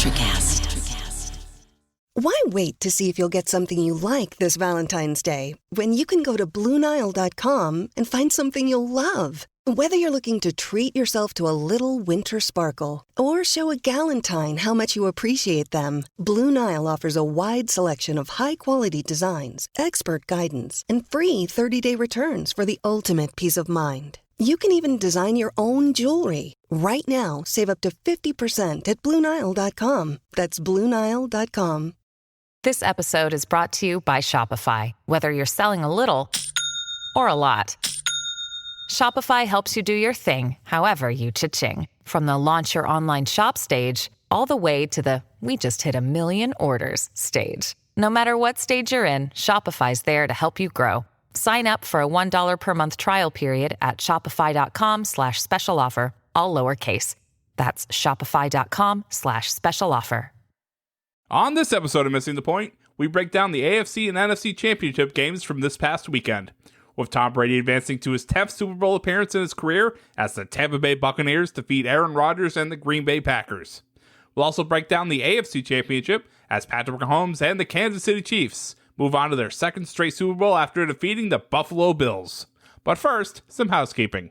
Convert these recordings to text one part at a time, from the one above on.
Electrocast. Why wait to see if you'll get something you like this Valentine's Day when you can go to BlueNile.com and find something you'll love? Whether you're looking to treat yourself to a little winter sparkle or show a galentine how much you appreciate them, Blue Nile offers a wide selection of high-quality designs, expert guidance, and free 30-day returns for the ultimate peace of mind. You can even design your own jewelry. Right now, save up to 50% at BlueNile.com. That's BlueNile.com. This episode is brought to you by Shopify. Whether you're selling a little or a lot, Shopify helps you do your thing, however you cha-ching. From the launch your online shop stage, all the way to the we just hit 1 million orders stage. No matter what stage you're in, Shopify's there to help you grow. Sign up for a $1 per month trial period at shopify.com/special offer, all lowercase. That's shopify.com/special offer. On this episode of Missing the Point, we break down the AFC and NFC Championship games from this past weekend, with Tom Brady advancing to his 10th Super Bowl appearance in his career as the Tampa Bay Buccaneers defeat Aaron Rodgers and the Green Bay Packers. We'll also break down the AFC Championship as Patrick Mahomes and the Kansas City Chiefs move on to their second straight Super Bowl after defeating the Buffalo Bills. But first, some housekeeping.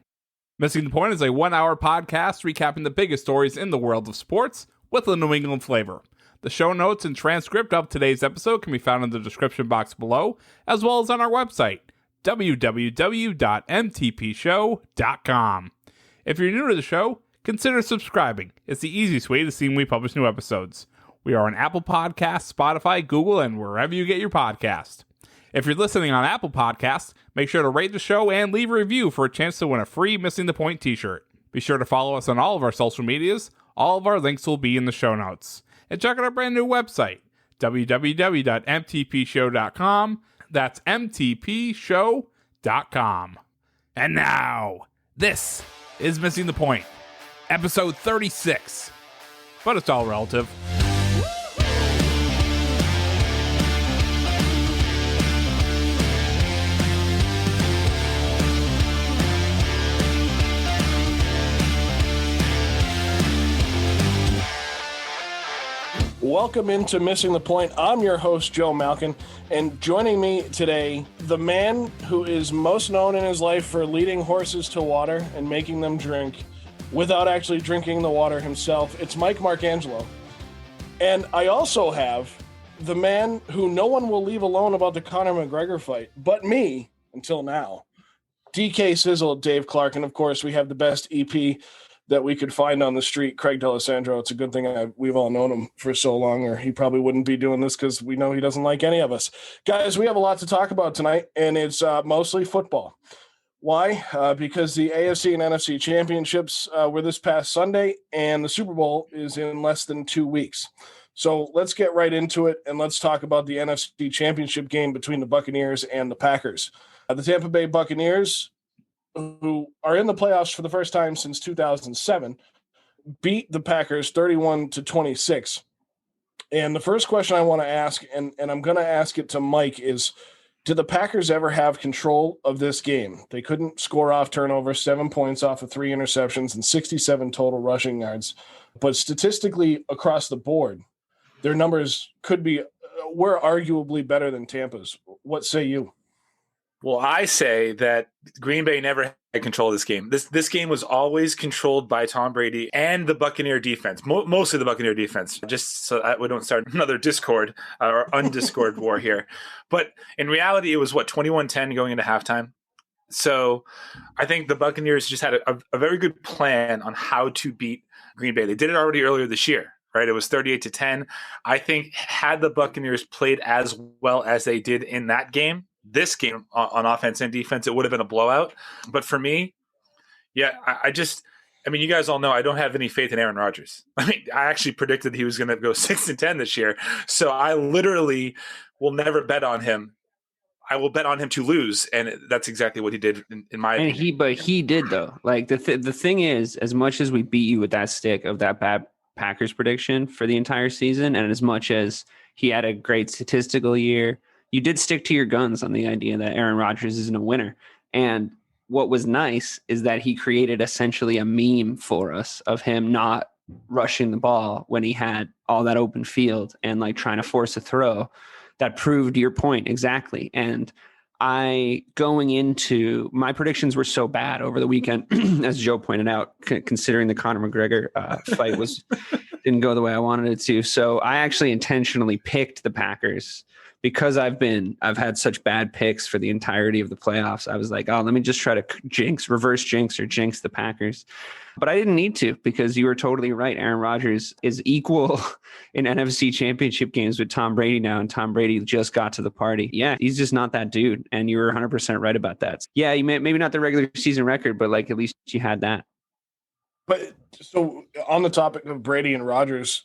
Missing the Point is a 1-hour podcast recapping the biggest stories in the world of sports with a New England flavor. The show notes and transcript of today's episode can be found in the description box below, as well as on our website, www.mtpshow.com. If you're new to the show, consider subscribing. It's the easiest way to see when we publish new episodes. We are on Apple Podcasts, Spotify, Google, and wherever you get your podcast. If you're listening on Apple Podcasts, make sure to rate the show and leave a review for a chance to win a free Missing the Point t-shirt. Be sure to follow us on all of our social medias. All of our links will be in the show notes. And check out our brand new website, www.mtpshow.com. That's mtpshow.com. And now, this is Missing the Point, episode 36. But it's all relative. Welcome into Missing the Point. I'm your host, Joe Malkin, and joining me today, the man who is most known in his life for leading horses to water and making them drink without actually drinking the water himself. It's Mike Marcangelo. And I also have the man who no one will leave alone about the Conor McGregor fight, but me, until now, DK Sizzle, Dave Clarke, and of course we have the best EP that we could find on the street, Craig D'Alessandro. It's a good thing we've all known him for so long, or he probably wouldn't be doing this because we know he doesn't like any of us. Guys, we have a lot to talk about tonight, and it's mostly football. Why? Because the AFC and NFC Championships were this past Sunday, and the Super Bowl is in less than 2 weeks. So let's get right into it, and let's talk about the NFC Championship game between the Buccaneers and the Packers. The Tampa Bay Buccaneers, who are in the playoffs for the first time since 2007, beat the Packers 31-26. And the first question I want to ask, and I'm going to ask it to Mike, is did the Packers ever have control of this game? They couldn't score off turnovers, 7 points off of 3 interceptions and 67 total rushing yards. But statistically across the board, their numbers were arguably better than Tampa's. What say you? Well, I say that Green Bay never had control of this game. This game was always controlled by Tom Brady and the Buccaneer defense, mostly the Buccaneer defense, just so that we don't start another discord or undiscord war here. But in reality, it was, 21-10 going into halftime? So I think the Buccaneers just had a very good plan on how to beat Green Bay. They did it already earlier this year, right? It was 38-10. I think had the Buccaneers played as well as they did in that game, this game on offense and defense, it would have been a blowout. But for me, you guys all know I don't have any faith in Aaron Rodgers. I actually predicted he was going to go 6-10 this year. So I literally will never bet on him. I will bet on him to lose, and that's exactly what he did in my opinion. But he did though. Like the thing is, as much as we beat you with that stick of that bad Packers prediction for the entire season, and as much as he had a great statistical year, you did stick to your guns on the idea that Aaron Rodgers isn't a winner. And what was nice is that he created essentially a meme for us of him not rushing the ball when he had all that open field and like trying to force a throw. That proved your point exactly. And going into my predictions were so bad over the weekend, as Joe pointed out, considering the Conor McGregor fight didn't go the way I wanted it to. So I actually intentionally picked the Packers because I've had such bad picks for the entirety of the playoffs. I was like, oh, let me just try to reverse jinx the Packers. But I didn't need to, because you were totally right. Aaron Rodgers is equal in NFC Championship games with Tom Brady now, and Tom Brady just got to the party. Yeah, he's just not that dude, and you were 100% right about that. Yeah, you maybe not the regular season record, but like at least you had that. But so on the topic of Brady and Rodgers,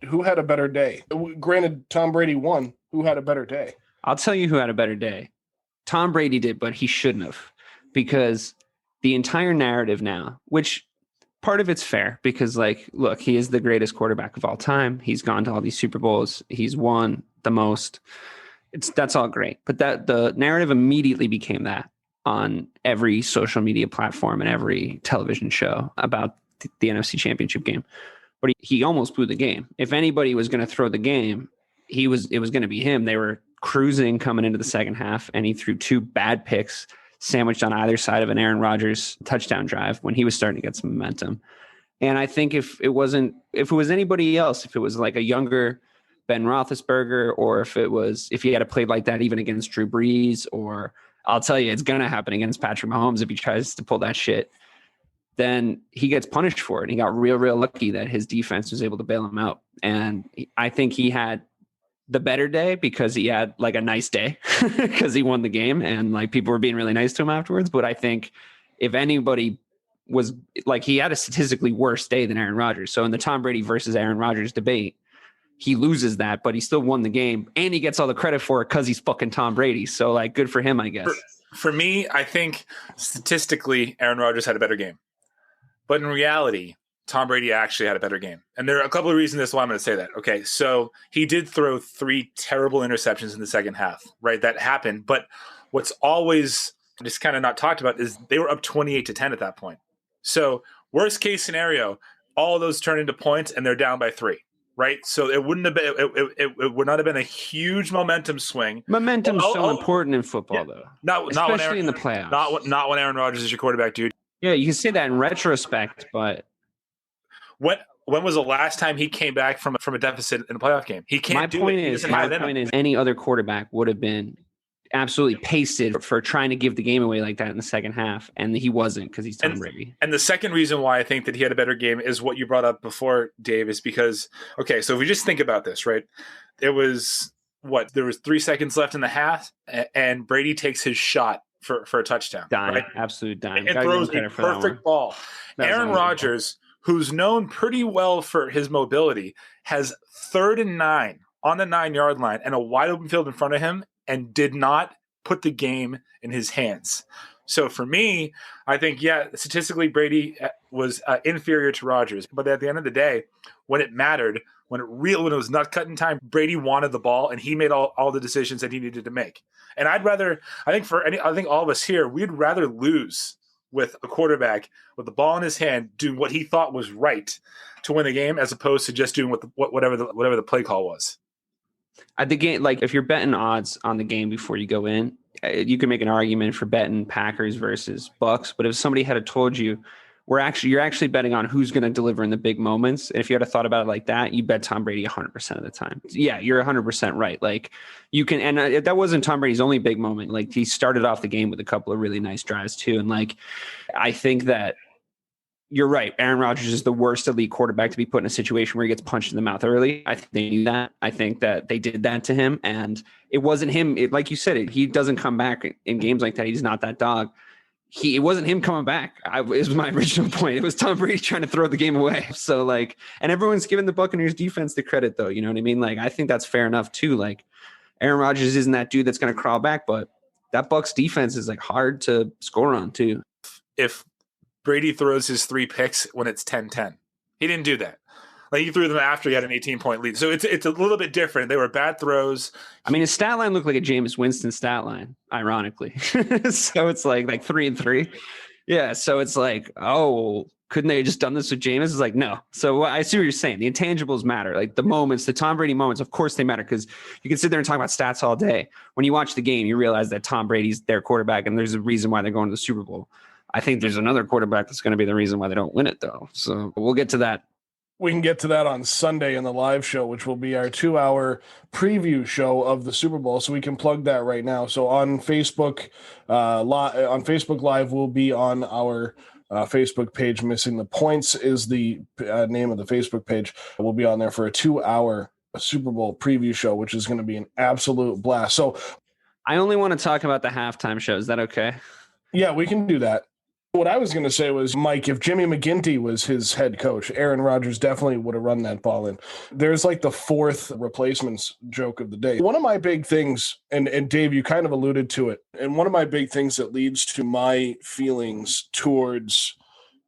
who had a better day? Granted, Tom Brady won. Who had a better day? I'll tell you who had a better day. Tom Brady did, but he shouldn't have, because the entire narrative now, which part of it's fair because, like, look, he is the greatest quarterback of all time. He's gone to all these Super Bowls. He's won the most. That's all great. But the narrative immediately became that on every social media platform and every television show about the NFC Championship game. But he almost blew the game. If anybody was going to throw the game, it was going to be him. They were cruising coming into the second half, and he threw two bad picks sandwiched on either side of an Aaron Rodgers touchdown drive when he was starting to get some momentum. And I think if it was anybody else, if it was like a younger Ben Roethlisberger, or if he had played like that even against Drew Brees, or I'll tell you, it's going to happen against Patrick Mahomes if he tries to pull that shit, then he gets punished for it. And he got real lucky that his defense was able to bail him out. And I think he had the better day because he had like a nice day because he won the game and like people were being really nice to him afterwards. But I think if anybody was like, he had a statistically worse day than Aaron Rodgers. So in the Tom Brady versus Aaron Rodgers debate, he loses that, but he still won the game and he gets all the credit for it because he's fucking Tom Brady. So like, good for him, I guess. For me, I think statistically Aaron Rodgers had a better game, but in reality, Tom Brady actually had a better game. And there are a couple of reasons that's why I'm going to say that. Okay, so he did throw 3 terrible interceptions in the second half, right? That happened. But what's always just kind of not talked about is they were up 28-10 at that point. So worst case scenario, all of those turn into points and they're down by 3, right? So it wouldn't have been, it would not have been a huge momentum swing. Momentum's so important in football, though. Especially in the playoffs. Not when Aaron Rodgers is your quarterback, dude. Yeah, you can say that in retrospect, but when was the last time he came back from a deficit in a playoff game? He can't my do point it. My point is any other quarterback would have been absolutely pasted for trying to give the game away like that in the second half, and he wasn't because he's Tom Brady. And the second reason why I think that he had a better game is what you brought up before, Dave, is because, okay, so if we just think about this, right? There was 3 seconds left in the half, and Brady takes his shot for a touchdown. Dime, right? Absolute dime. And throws a perfect ball. Aaron Rodgers, who's known pretty well for his mobility, has 3rd and 9 on the 9-yard line and a wide open field in front of him and did not put the game in his hands. So for me, I think, statistically Brady was inferior to Rodgers. But at the end of the day, when it mattered, when it was nut cutting time, Brady wanted the ball and he made all the decisions that he needed to make. And I think all of us here, we'd rather lose with a quarterback with the ball in his hand doing what he thought was right to win the game, as opposed to just doing whatever the play call was. At the game, like if you're betting odds on the game before you go in, you can make an argument for betting Packers versus Bucks. But if somebody had told you you're actually betting on who's going to deliver in the big moments, and if you had thought about it like that, you bet Tom Brady 100% of the time. Yeah, you're 100% right. Like you can, and that wasn't Tom Brady's only big moment. Like he started off the game with a couple of really nice drives too. And like, I think that you're right. Aaron Rodgers is the worst elite quarterback to be put in a situation where he gets punched in the mouth early. I think they knew that. I think that they did that to him, and it wasn't him. Like you said, he doesn't come back in games like that. He's not that dog. It wasn't him coming back. It was my original point. It was Tom Brady trying to throw the game away. So like, and everyone's giving the Buccaneers defense the credit though. You know what I mean? Like, I think that's fair enough too. Like Aaron Rodgers isn't that dude that's going to crawl back, but that Bucs defense is like hard to score on too. If Brady throws his 3 picks when it's 10-10, he didn't do that. Like he threw them after he had an 18-point lead. So it's a little bit different. They were bad throws. I mean, his stat line looked like a Jameis Winston stat line, ironically. So it's like 3-3. Yeah. So it's like, oh, Couldn't they have just done this with Jameis? It's like, no. So I see what you're saying. The intangibles matter. Like the moments, the Tom Brady moments, of course they matter, because you can sit there and talk about stats all day. When you watch the game, you realize that Tom Brady's their quarterback, and there's a reason why they're going to the Super Bowl. I think there's another quarterback that's going to be the reason why they don't win it, though. So we'll get to that. We can get to that on Sunday in the live show, which will be our 2-hour preview show of the Super Bowl. So we can plug that right now. So on Facebook, Live, we'll be on our Facebook page. Missing the Points is the name of the Facebook page. We'll be on there for a 2-hour Super Bowl preview show, which is going to be an absolute blast. So I only want to talk about the halftime show. Is that okay? Yeah, we can do that. What I was going to say was, Mike, if Jimmy McGinty was his head coach, Aaron Rodgers definitely would have run that ball in. There's like the fourth replacements joke of the day. One of my big things, and Dave, you kind of alluded to it, and one of my big things that leads to my feelings towards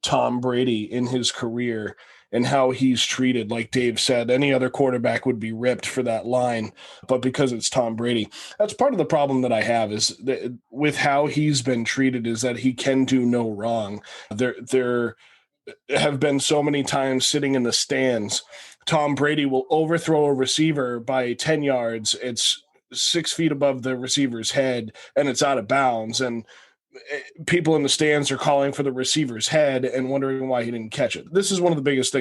Tom Brady in his career and how he's treated, like Dave said, any other quarterback would be ripped for that line, but because it's Tom Brady, that's part of the problem that I have is that with how he's been treated is that he can do no wrong. There have been so many times sitting in the stands, Tom Brady will overthrow a receiver by 10 yards. It's 6 feet above the receiver's head and it's out of bounds. And people in the stands are calling for the receiver's head and wondering why he didn't catch it. This is one of the biggest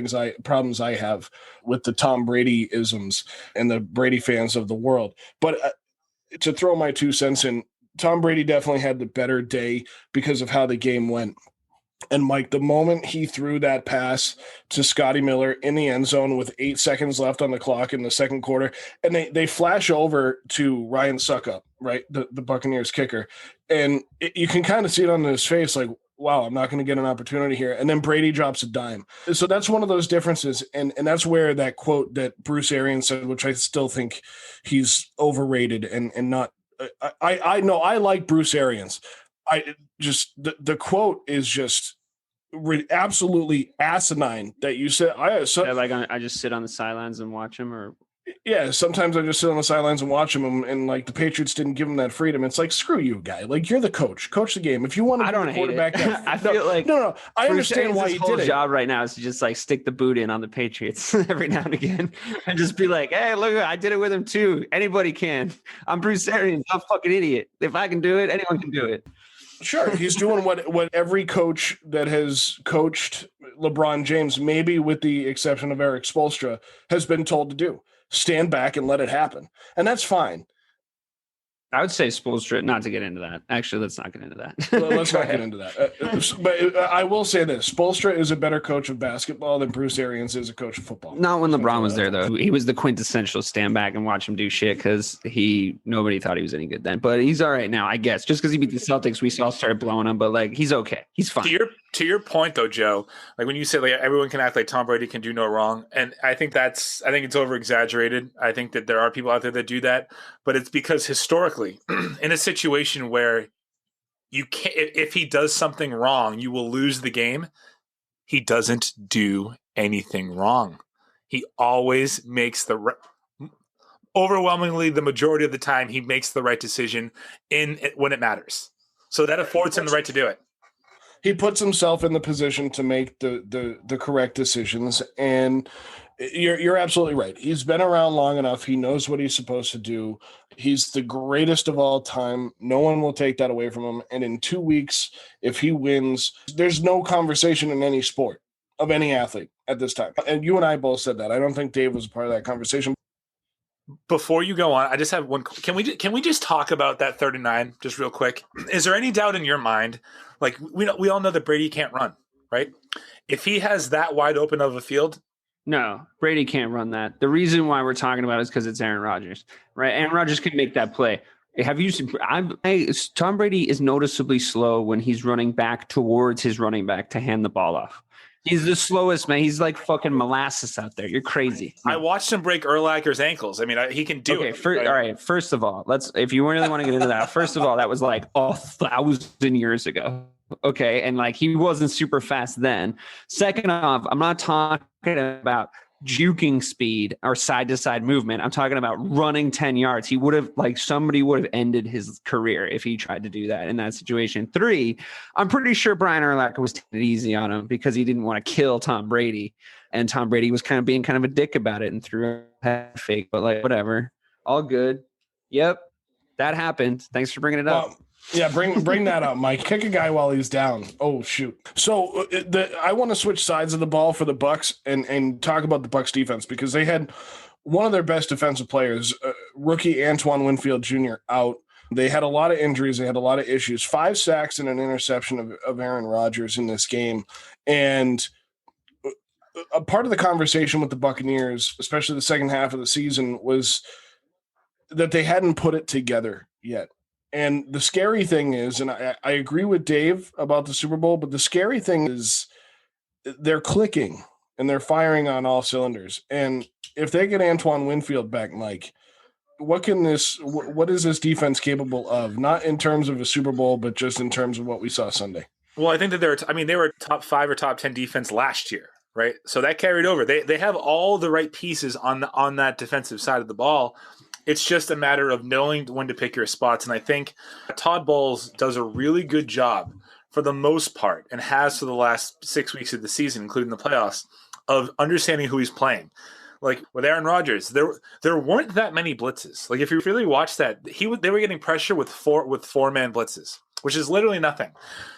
problems I have with the Tom Brady isms and the Brady fans of the world. But to throw my 2 cents in, Tom Brady definitely had the better day because of how the game went. And Mike, the moment he threw that pass to Scotty Miller in the end zone with 8 seconds left on the clock in the second quarter, and they flash over to Ryan Suckup, right, the Buccaneers kicker, and you can kind of see it on his face, like, wow, I'm not going to get an opportunity here. And then Brady drops a dime. So that's one of those differences, and that's where that quote that Bruce Arians said, which I still think he's overrated and not. I know I like Bruce Arians. I just the quote is just absolutely asinine that you said. I just sit on the sidelines and watch him, or yeah, sometimes I just sit on the sidelines and watch him, and like the Patriots didn't give him that freedom. It's like, screw you, guy. Like, you're the coach the game. If you want to be the quarterback, I feel like no. I understand why he did it. His job right now is to just like stick the boot in on the Patriots every now and again, and just be like, hey, look, I did it with him too. Anybody can. I'm Bruce Arians. I'm a fucking idiot. If I can do it, anyone can do it. Sure, he's doing what every coach that has coached LeBron James, maybe with the exception of Eric Spoelstra, has been told to do. Stand back and let it happen. And that's fine. I would say Spoelstra, not to get into that. Actually, let's not get into that. Let's not get into that. But I will say this. Spoelstra is a better coach of basketball than Bruce Arians is a coach of football. Not when LeBron was there, though. He was the quintessential stand back and watch him do shit because nobody thought he was any good then. But he's all right now, I guess. Just because he beat the Celtics, we all started blowing him. But, like, he's okay. He's fine. To your point, though, Joe, like when you say like everyone can act like Tom Brady can do no wrong, and I think it's over exaggerated. I think that there are people out there that do that, but it's because historically, in a situation where you can't, if he does something wrong, you will lose the game. He doesn't do anything wrong. He always makes overwhelmingly the majority of the time he makes the right decision when it matters. So that affords him the right to do it. He puts himself in the position to make the correct decisions, and you're absolutely right. He's been around long enough. He knows what he's supposed to do. He's the greatest of all time. No one will take that away from him. And in 2 weeks, if he wins, there's no conversation in any sport of any athlete at this time. And you and I both said that. I don't think Dave was a part of that conversation. Before you go on, I just have one. Can we just talk about that 39 just real quick? Is there any doubt in your mind? Like we all know that Brady can't run, right? If he has that wide open of a field, no, Brady can't run that. The reason why we're talking about it is because it's Aaron Rodgers, right? Aaron Rodgers can make that play. Have you seen? Tom Brady is noticeably slow when he's running back towards his running back to hand the ball off. He's the slowest, man. He's like fucking molasses out there. You're crazy. I watched him break Urlacher's ankles. I mean, he can do it. All right. First of all, if you really want to get into that, first of all, that was like 1,000 years ago. Okay. And like, he wasn't super fast then. Second off, I'm not talking about juking speed or side to side movement. I'm talking about running 10 yards. He would have, like, somebody would have ended his career if he tried to do that in that situation. 3, I'm pretty sure Brian Urlacher was taking it easy on him because he didn't want to kill Tom Brady. And Tom Brady was kind of being kind of a dick about it and threw a fake, but like, whatever. All good. Yep. That happened. Thanks for bringing it up. Yeah, bring that up, Mike. Kick a guy while he's down. Oh, shoot. So I want to switch sides of the ball for the Bucs and talk about the Bucs defense because they had one of their best defensive players, rookie Antoine Winfield Jr., out. They had a lot of injuries. They had a lot of issues. 5 sacks and an interception of Aaron Rodgers in this game. And a part of the conversation with the Buccaneers, especially the second half of the season, was that they hadn't put it together yet. And the scary thing is, and I agree with Dave about the Super Bowl, but the scary thing is they're clicking and they're firing on all cylinders. And if they get Antoine Winfield back, Mike, what is this defense capable of? Not in terms of a Super Bowl, but just in terms of what we saw Sunday. Well, I think that they were top 5 or top 10 defense last year, right? So that carried over. They have all the right pieces on that defensive side of the ball. It's just a matter of knowing when to pick your spots. And I think Todd Bowles does a really good job for the most part and has for the last 6 weeks of the season, including the playoffs, of understanding who he's playing. Like with Aaron Rodgers, there weren't that many blitzes. Like if you really watch that, they were getting pressure with 4-man blitzes, which is literally nothing.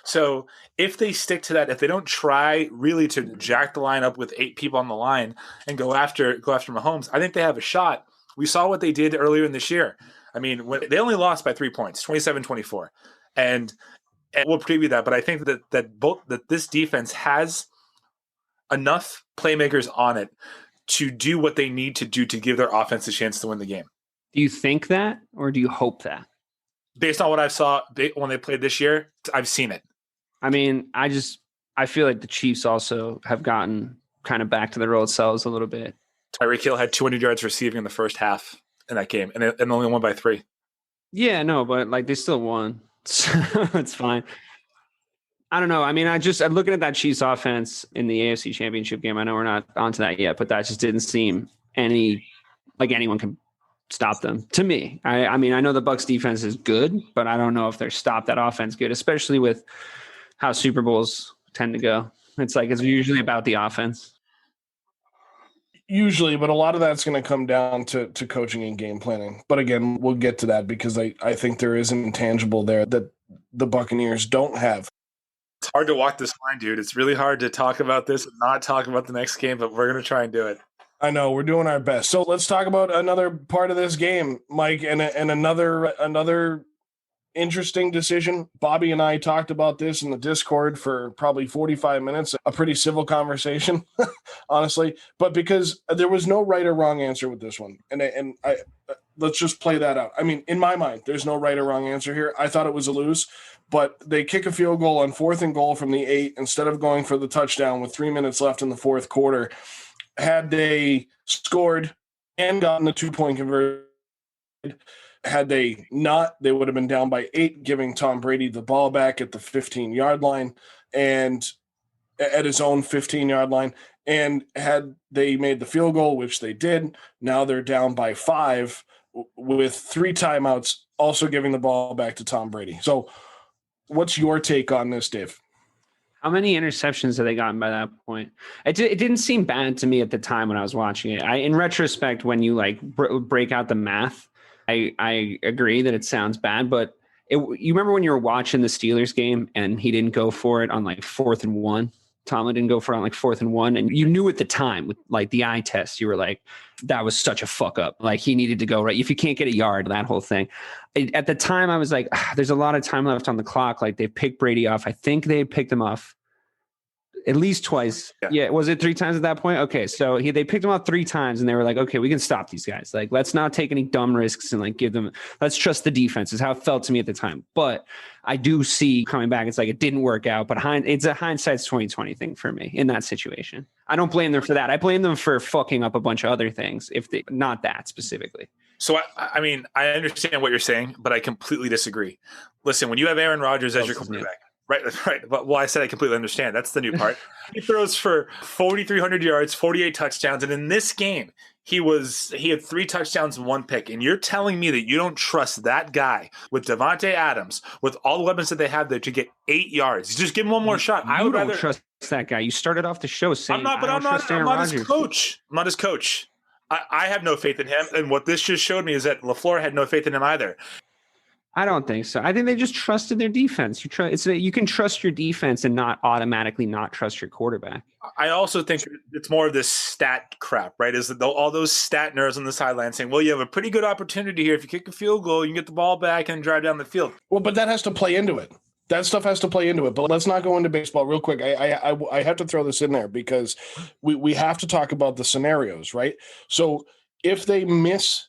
So if they stick to that, if they don't try really to jack the line up with 8 people on the line and go after Mahomes, I think they have a shot. We saw what they did earlier in this year. I mean, they only lost by 3 points, 27-24. And we'll preview that, but I think that this defense has enough playmakers on it to do what they need to do to give their offense a chance to win the game. Do you think that, or do you hope that? Based on what I saw when they played this year, I've seen it. I mean, I feel like the Chiefs also have gotten kind of back to their old selves a little bit. Tyreek Hill had 200 yards receiving in the first half in that game, and only won by 3. Yeah, no, but like they still won. So it's fine. I don't know. I mean, I'm looking at that Chiefs offense in the AFC Championship game. I know we're not onto that yet, but that just didn't seem like anyone can stop them to me. I mean, I know the Bucs defense is good, but I don't know if they're stopped that offense good, especially with how Super Bowls tend to go. It's usually about the offense. Usually, but a lot of that's going to come down to coaching and game planning. But again, we'll get to that because I think there is an intangible there that the Buccaneers don't have. It's hard to walk this line, dude. It's really hard to talk about this and not talk about the next game, but we're going to try and do it. I know, we're doing our best. So let's talk about another part of this game, Mike, and another interesting decision. Bobby and I talked about this in the Discord for probably 45 minutes, a pretty civil conversation, honestly, but because there was no right or wrong answer with this one. And I let's just play that out. I mean, in my mind, there's no right or wrong answer here. I thought it was a lose, but they kick a field goal on 4th and goal from the 8 instead of going for the touchdown with 3 minutes left in the 4th quarter. Had they scored and gotten the 2-point conversion, had they not, they would have been down by 8, giving Tom Brady the ball back at the 15-yard line and at his own 15-yard line. And had they made the field goal, which they did, now they're down by 5 with 3 timeouts, also giving the ball back to Tom Brady. So what's your take on this, Dave? How many interceptions have they gotten by that point? It didn't seem bad to me at the time when I was watching it. In retrospect, when you break out the math, I agree that it sounds bad, but you remember when you were watching the Steelers game and he didn't go for it on 4th and 1? Tomlin didn't go for it on 4th and 1, and you knew at the time with the eye test, you were like, that was such a fuck up. He needed to go right. If you can't get a yard, that whole thing. At the time, I was like, there's a lot of time left on the clock. They picked Brady off. I think they picked him off at least twice. Yeah. Was it 3 times at that point? Okay. So they picked him up 3 times and they were like, okay, we can stop these guys. Let's not take any dumb risks and give them, let's trust the defense is how it felt to me at the time. But I do see coming back, it's it didn't work out, but it's a hindsight's 2020 thing for me in that situation. I don't blame them for that. I blame them for fucking up a bunch of other things, not that specifically. So, I mean, I understand what you're saying, but I completely disagree. Listen, when you have Aaron Rodgers as your quarterback, Right. Well, I said I completely understand. That's the new part. He throws for 4,300 yards, 48 touchdowns, and in this game, he had 3 touchdowns and 1 pick. And you're telling me that you don't trust that guy with Devontae Adams, with all the weapons that they have there, to get 8 yards? Just give him one more shot. I would rather trust that guy. You started off the show saying I'm not his coach. I'm not his coach. I have no faith in him. And what this just showed me is that LaFleur had no faith in him either. I don't think so. I think they just trusted their defense. You can trust your defense and not automatically not trust your quarterback. I also think it's more of this stat crap, right? Is that all those stat nerds on the sideline saying, well, you have a pretty good opportunity here. If you kick a field goal, you can get the ball back and drive down the field. Well, but that has to play into it. That stuff has to play into it. But let's not go into baseball real quick. I have to throw this in there because we have to talk about the scenarios, right? So if they miss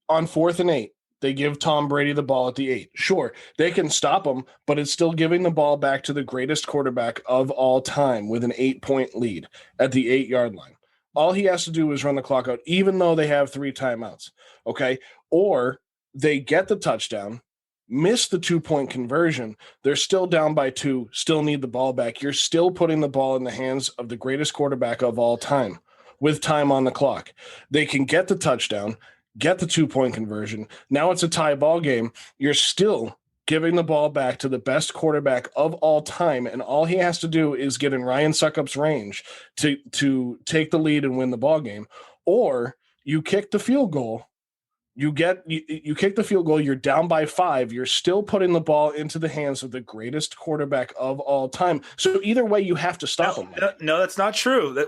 on 4th and 8, they give Tom Brady the ball at the 8. Sure, they can stop him, but it's still giving the ball back to the greatest quarterback of all time with an 8-point lead at the 8-yard line. All he has to do is run the clock out, even though they have 3 timeouts, okay? Or they get the touchdown, miss the 2-point conversion. They're still down by 2, still need the ball back. You're still putting the ball in the hands of the greatest quarterback of all time with time on the clock. They can get the touchdown, get the 2-point conversion. Now it's a tie ball game. You're still giving the ball back to the best quarterback of all time, and all he has to do is get in Ryan Succop's range to take the lead and win the ball game. Or you kick the field goal. You kick the field goal, you're down by 5, you're still putting the ball into the hands of the greatest quarterback of all time. So either way, you have to stop him. No, that's not true.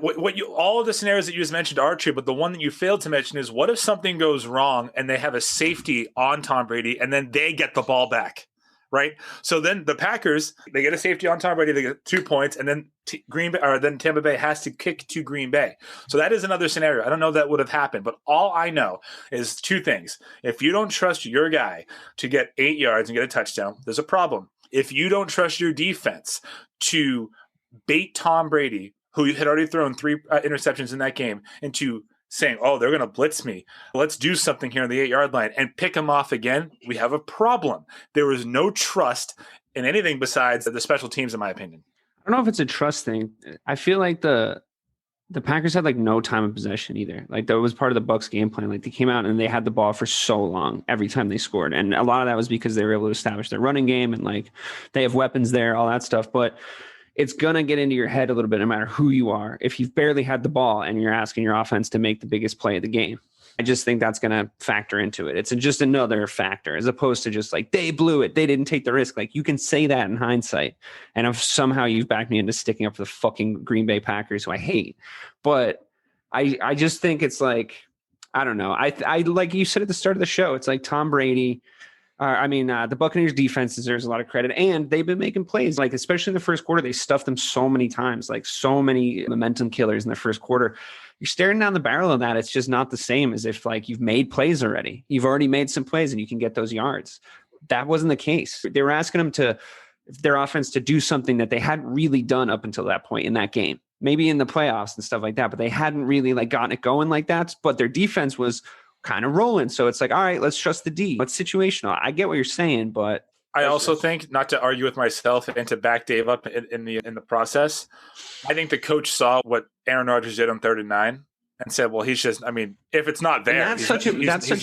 All of the scenarios that you just mentioned are true, but the one that you failed to mention is, what if something goes wrong and they have a safety on Tom Brady and then they get the ball back? Right. So then the Packers, they get a safety on Tom Brady, they get 2 points, and then then Tampa Bay has to kick to Green Bay. So that is another scenario. I don't know if that would have happened, but all I know is 2 things. If you don't trust your guy to get 8 yards and get a touchdown, there's a problem. If you don't trust your defense to bait Tom Brady, who had already thrown 3 interceptions in that game, into saying, oh, they're going to blitz me, let's do something here on the 8-yard line, and pick him off again, we have a problem. There was no trust in anything besides the special teams, in my opinion. I don't know if it's a trust thing. I feel like the Packers had like no time of possession either. Like that was part of the Bucs game plan. Like they came out and they had the ball for so long every time they scored. And a lot of that was because they were able to establish their running game and like they have weapons there, all that stuff. But it's going to get into your head a little bit, no matter who you are. If you've barely had the ball and you're asking your offense to make the biggest play of the game, I just think that's going to factor into it. It's just another factor, as opposed to just like, they blew it, they didn't take the risk. Like you can say that in hindsight. And if somehow you've backed me into sticking up for the fucking Green Bay Packers, who I hate, but I just think it's like, I don't know. I like you said at the start of the show, it's like Tom Brady. The Buccaneers defense deserves a lot of credit, and they've been making plays. Like, especially in the first quarter, they stuffed them so many times, like so many momentum killers in the first quarter. You're staring down the barrel of that. It's just not the same as if like you've made plays already. You've already made some plays and you can get those yards. That wasn't the case. They were asking them their offense to do something that they hadn't really done up until that point in that game. Maybe in the playoffs and stuff like that, but they hadn't really like gotten it going like that. But their defense was kind of rolling. So it's like, all right, let's trust the D. It's situational. I get what you're saying, but I also think, not to argue with myself and to back Dave up in the process, I think the coach saw what Aaron Rodgers did on 3rd and 9 and said, well, he's just, I mean, if it's not there, he's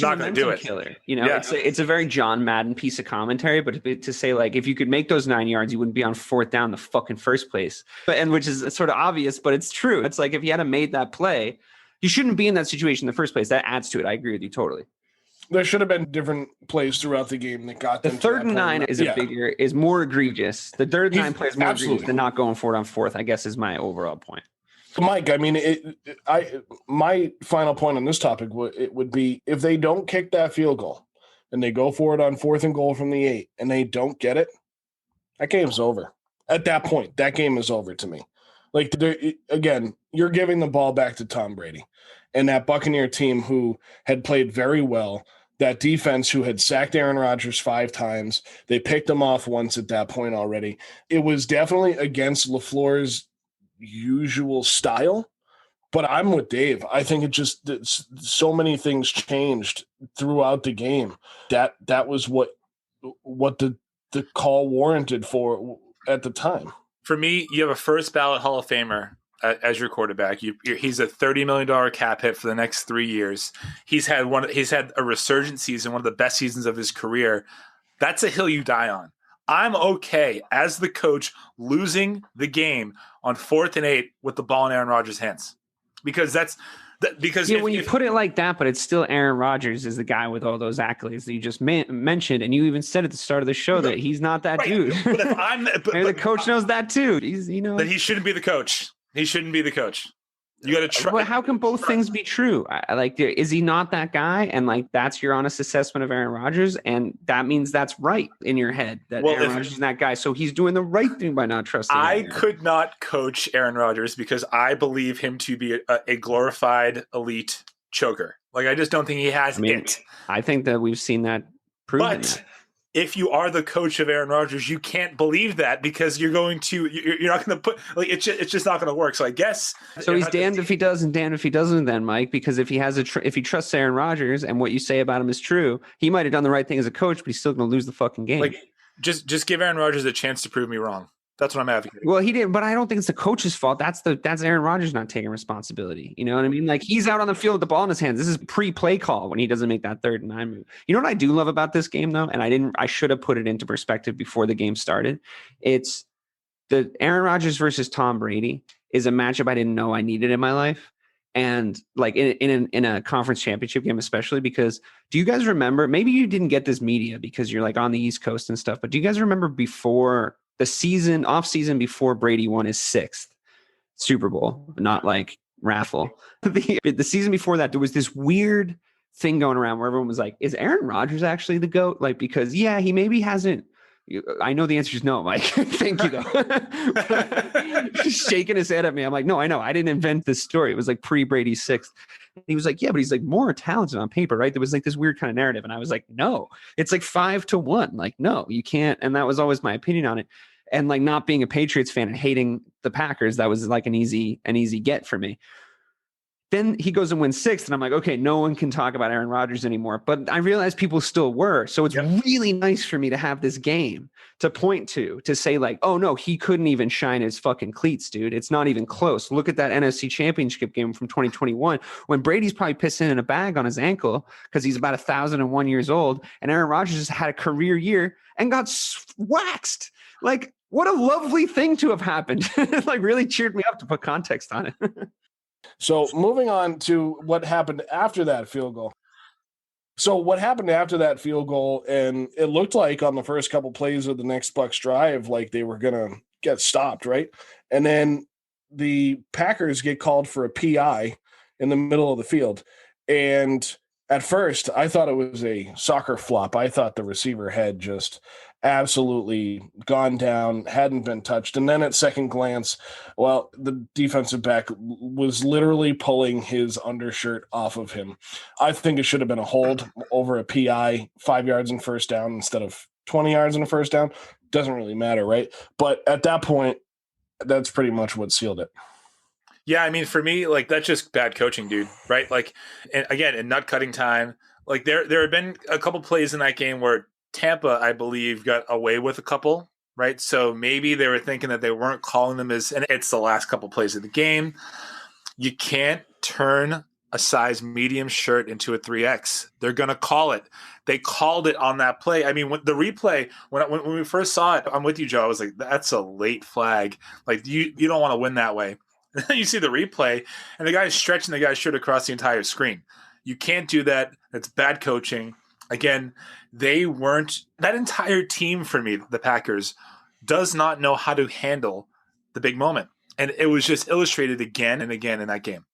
not going to do it. Killer. You know, it's a very John Madden piece of commentary, but to say like, if you could make those 9 yards, you wouldn't be on 4th down in the fucking first place. And which is sort of obvious, but it's true. It's like, if you hadn't made that play, you shouldn't be in that situation in the first place. That adds to it. I agree with you totally. There should have been different plays throughout the game that got them. The 3rd and 9 is more egregious. The 3rd and 9 play is more egregious than not going for it on 4th, I guess, is my overall point. Mike, I mean, my final point on this topic would be, if they don't kick that field goal and they go for it on 4th and goal from the 8 and they don't get it, that game's over. At that point, that game is over to me. Like, again, you're giving the ball back to Tom Brady and that Buccaneer team who had played very well, that defense who had sacked Aaron Rodgers 5 times. They picked him off once at that point already. It was definitely against LaFleur's usual style, but I'm with Dave. I think so many things changed throughout the game that was what the call warranted for at the time. For me, you have a first ballot Hall of Famer as your quarterback. He's a $30 million cap hit for the next 3 years. He's had a resurgent season, one of the best seasons of his career. That's a hill you die on. I'm okay as the coach losing the game on 4th and 8 with the ball in Aaron Rodgers' hands, because when you put it like that, but it's still Aaron Rodgers is the guy with all those accolades that you just mentioned, and you even said at the start of the show that he's not that dude. But if maybe the coach knows that too. Then he shouldn't be the coach. He shouldn't be the coach. You got to try. But how can both things be true? Is he not that guy? And that's your honest assessment of Aaron Rodgers, and that means that's right in your head that Aaron Rodgers is that guy. So he's doing the right thing by not trusting. I could not coach Aaron Rodgers because I believe him to be a glorified elite choker. I just don't think he has it. I think that we've seen that proven. But if you are the coach of Aaron Rodgers, you can't believe that because you're not going to put it's just not going to work. So I guess so. He's damned if he does and damned if he doesn't. Then Mike, because if he has if he trusts Aaron Rodgers and what you say about him is true, he might have done the right thing as a coach, but he's still going to lose the fucking game. Just give Aaron Rodgers a chance to prove me wrong. That's what I'm advocating. Well, he didn't, but I don't think it's the coach's fault. That's Aaron Rodgers not taking responsibility. You know what I mean? He's out on the field with the ball in his hands. This is pre-play call when he doesn't make that 3rd and 9 move. You know what I do love about this game though? And I should have put it into perspective before the game started. It's the Aaron Rodgers versus Tom Brady is a matchup I didn't know I needed in my life. And in a conference championship game, especially because do you guys remember, maybe you didn't get this media because you're on the East Coast and stuff, but do you guys remember before the off season before Brady won his 6th Super Bowl, not raffle. The season before that, there was this weird thing going around where everyone was like, is Aaron Rodgers actually the GOAT? Because he maybe hasn't. I know the answer is no, Mike. Thank you though. Just shaking his head at me. I'm like, no, I know. I didn't invent this story. It was pre-Brady 6th. And he was like, yeah, but he's more talented on paper, right? There was this weird kind of narrative. And I was like, no, it's 5-1. No, you can't. And that was always my opinion on it. And not being a Patriots fan and hating the Packers, that was an easy get for me. Then he goes and wins 6th, and I'm like, okay, no one can talk about Aaron Rodgers anymore. But I realized people still were. So it's really nice for me to have this game to point to say oh no, he couldn't even shine his fucking cleats, dude. It's not even close. Look at that NFC Championship game from 2021 when Brady's probably pissing in a bag on his ankle because he's about 1,001 years old, and Aaron Rodgers just had a career year and got waxed. What a lovely thing to have happened. Really cheered me up to put context on it. So moving on to what happened after that field goal. So what happened after that field goal, and it looked like on the first couple plays of the next Bucs drive, they were going to get stopped, right? And then the Packers get called for a PI in the middle of the field. And at first, I thought it was a soccer flop. I thought the receiver had just absolutely gone down, hadn't been touched. And then at second glance, the defensive back was literally pulling his undershirt off of him. I think it should have been a hold over a PI, 5 yards and first down instead of 20 yards and a first down. Doesn't really matter, right? But at that point, that's pretty much what sealed it. Yeah, I mean, for me, that's just bad coaching, dude, right? And again, in nut cutting time, there had been a couple plays in that game where Tampa, I believe, got away with a couple, right? So maybe they were thinking that they weren't calling them and it's the last couple plays of the game. You can't turn a size medium shirt into a 3X. They're going to call it. They called it on that play. I mean, when the replay, when we first saw it, I'm with you, Joe. I was like, that's a late flag. You don't want to win that way. And then you see the replay, and the guy's stretching the guy's shirt across the entire screen. You can't do that. That's bad coaching. Again, that entire team for me, the Packers, does not know how to handle the big moment. And it was just illustrated again and again in that game.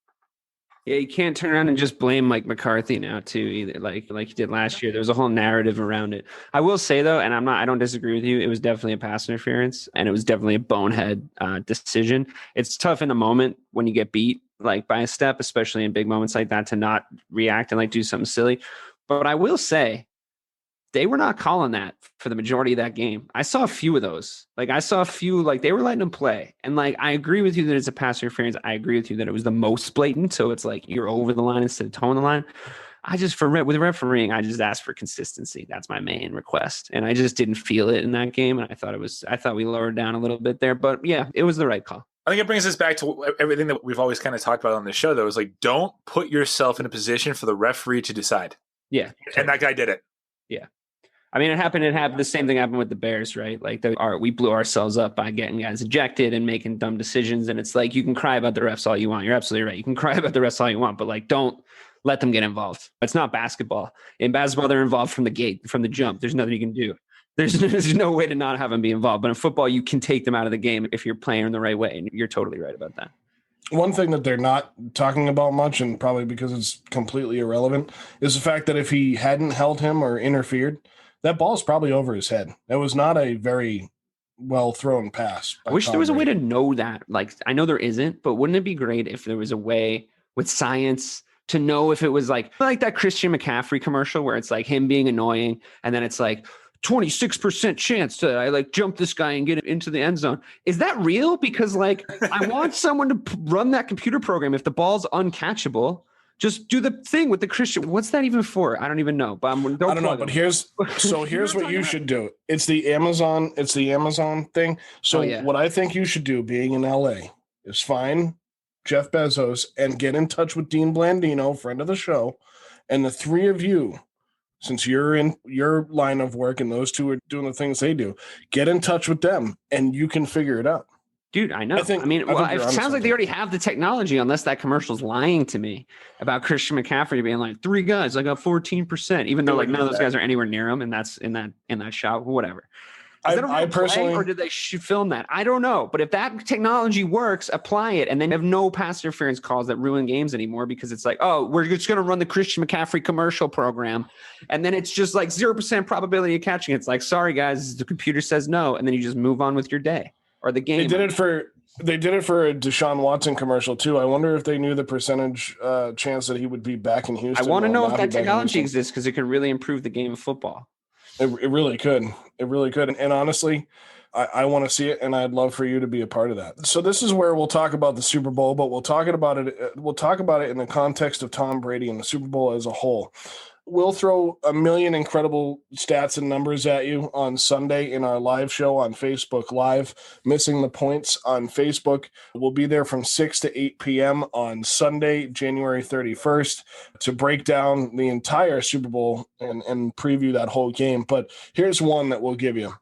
Yeah, you can't turn around and just blame Mike McCarthy now too, either. Like you did last year. There was a whole narrative around it. I will say though, and I don't disagree with you. It was definitely a pass interference, and it was definitely a bonehead decision. It's tough in the moment when you get beat by a step, especially in big moments like that, to not react and do something silly. But I will say, they were not calling that for the majority of that game. I saw a few of those. I saw a few, they were letting them play. And I agree with you that it's a pass interference. I agree with you that it was the most blatant. So it's you're over the line instead of toeing the line. with refereeing, I just asked for consistency. That's my main request. And I just didn't feel it in that game. And I thought we lowered down a little bit there, but yeah, it was the right call. I think it brings us back to everything that we've always kind of talked about on this show, though, is like, don't put yourself in a position for the referee to decide. Yeah. Totally. And that guy did it. Yeah. I mean, it happened. The same thing happened with the Bears, right? Like we blew ourselves up by getting guys ejected and making dumb decisions. And it's like, you can cry about the refs all you want. You're absolutely right. You can cry about the refs all you want, but like, don't let them get involved. It's not basketball. In basketball, they're involved from the jump. There's nothing you can do. There's no way to not have them be involved. But in football, you can take them out of the game if you're playing in the right way. And you're totally right about that. One thing that they're not talking about much, and probably because it's completely irrelevant, is the fact that if he hadn't held him or interfered, that ball's probably over his head. That was not a very well thrown pass. I wish there was a way to know that. Like, I know there isn't, but wouldn't it be great if there was a way with science to know if it was like that Christian McCaffrey commercial where it's like him being annoying and then it's like 26% chance to I like jump this guy and get it into the end zone. Is that real? Because like I want someone to run that computer program. If the ball's uncatchable, just do the thing with the Christian. What's that even for? I don't even know. But I don't know. But here's what you should do. It's the Amazon thing. So what I think you should do, being in LA, is find Jeff Bezos and get in touch with Dean Blandino, friend of the show, and the three of you, since you're in your line of work and those two are doing the things they do, get in touch with them and you can figure it out. Dude, I know. It sounds like they already have the technology, unless that commercial's lying to me about Christian McCaffrey being like 3 guys. I got 14%, even though like none of those guys are anywhere near him, and that's in that shot, whatever. I personally, or did they film that? I don't know. But if that technology works, apply it, and then have no pass interference calls that ruin games anymore because it's like, oh, we're just going to run the Christian McCaffrey commercial program, and then it's just like 0% probability of catching. It's like, sorry guys, the computer says no, and then you just move on with your day or the game. They did it for a Deshaun Watson commercial too. I wonder if they knew the percentage chance that he would be back in Houston. I want to know if that technology exists because it can really improve the game of football. It really could. It really could. And honestly, I want to see it, and I'd love for you to be a part of that. So this is where we'll talk about the Super Bowl, but we'll talk about it in the context of Tom Brady and the Super Bowl as a whole. We'll throw a million incredible stats and numbers at you on Sunday in our live show on Facebook Live, Missing the Points on Facebook. We'll be there from 6 to 8 p.m. on Sunday, January 31st, to break down the entire Super Bowl and preview that whole game. But here's one that we'll give you.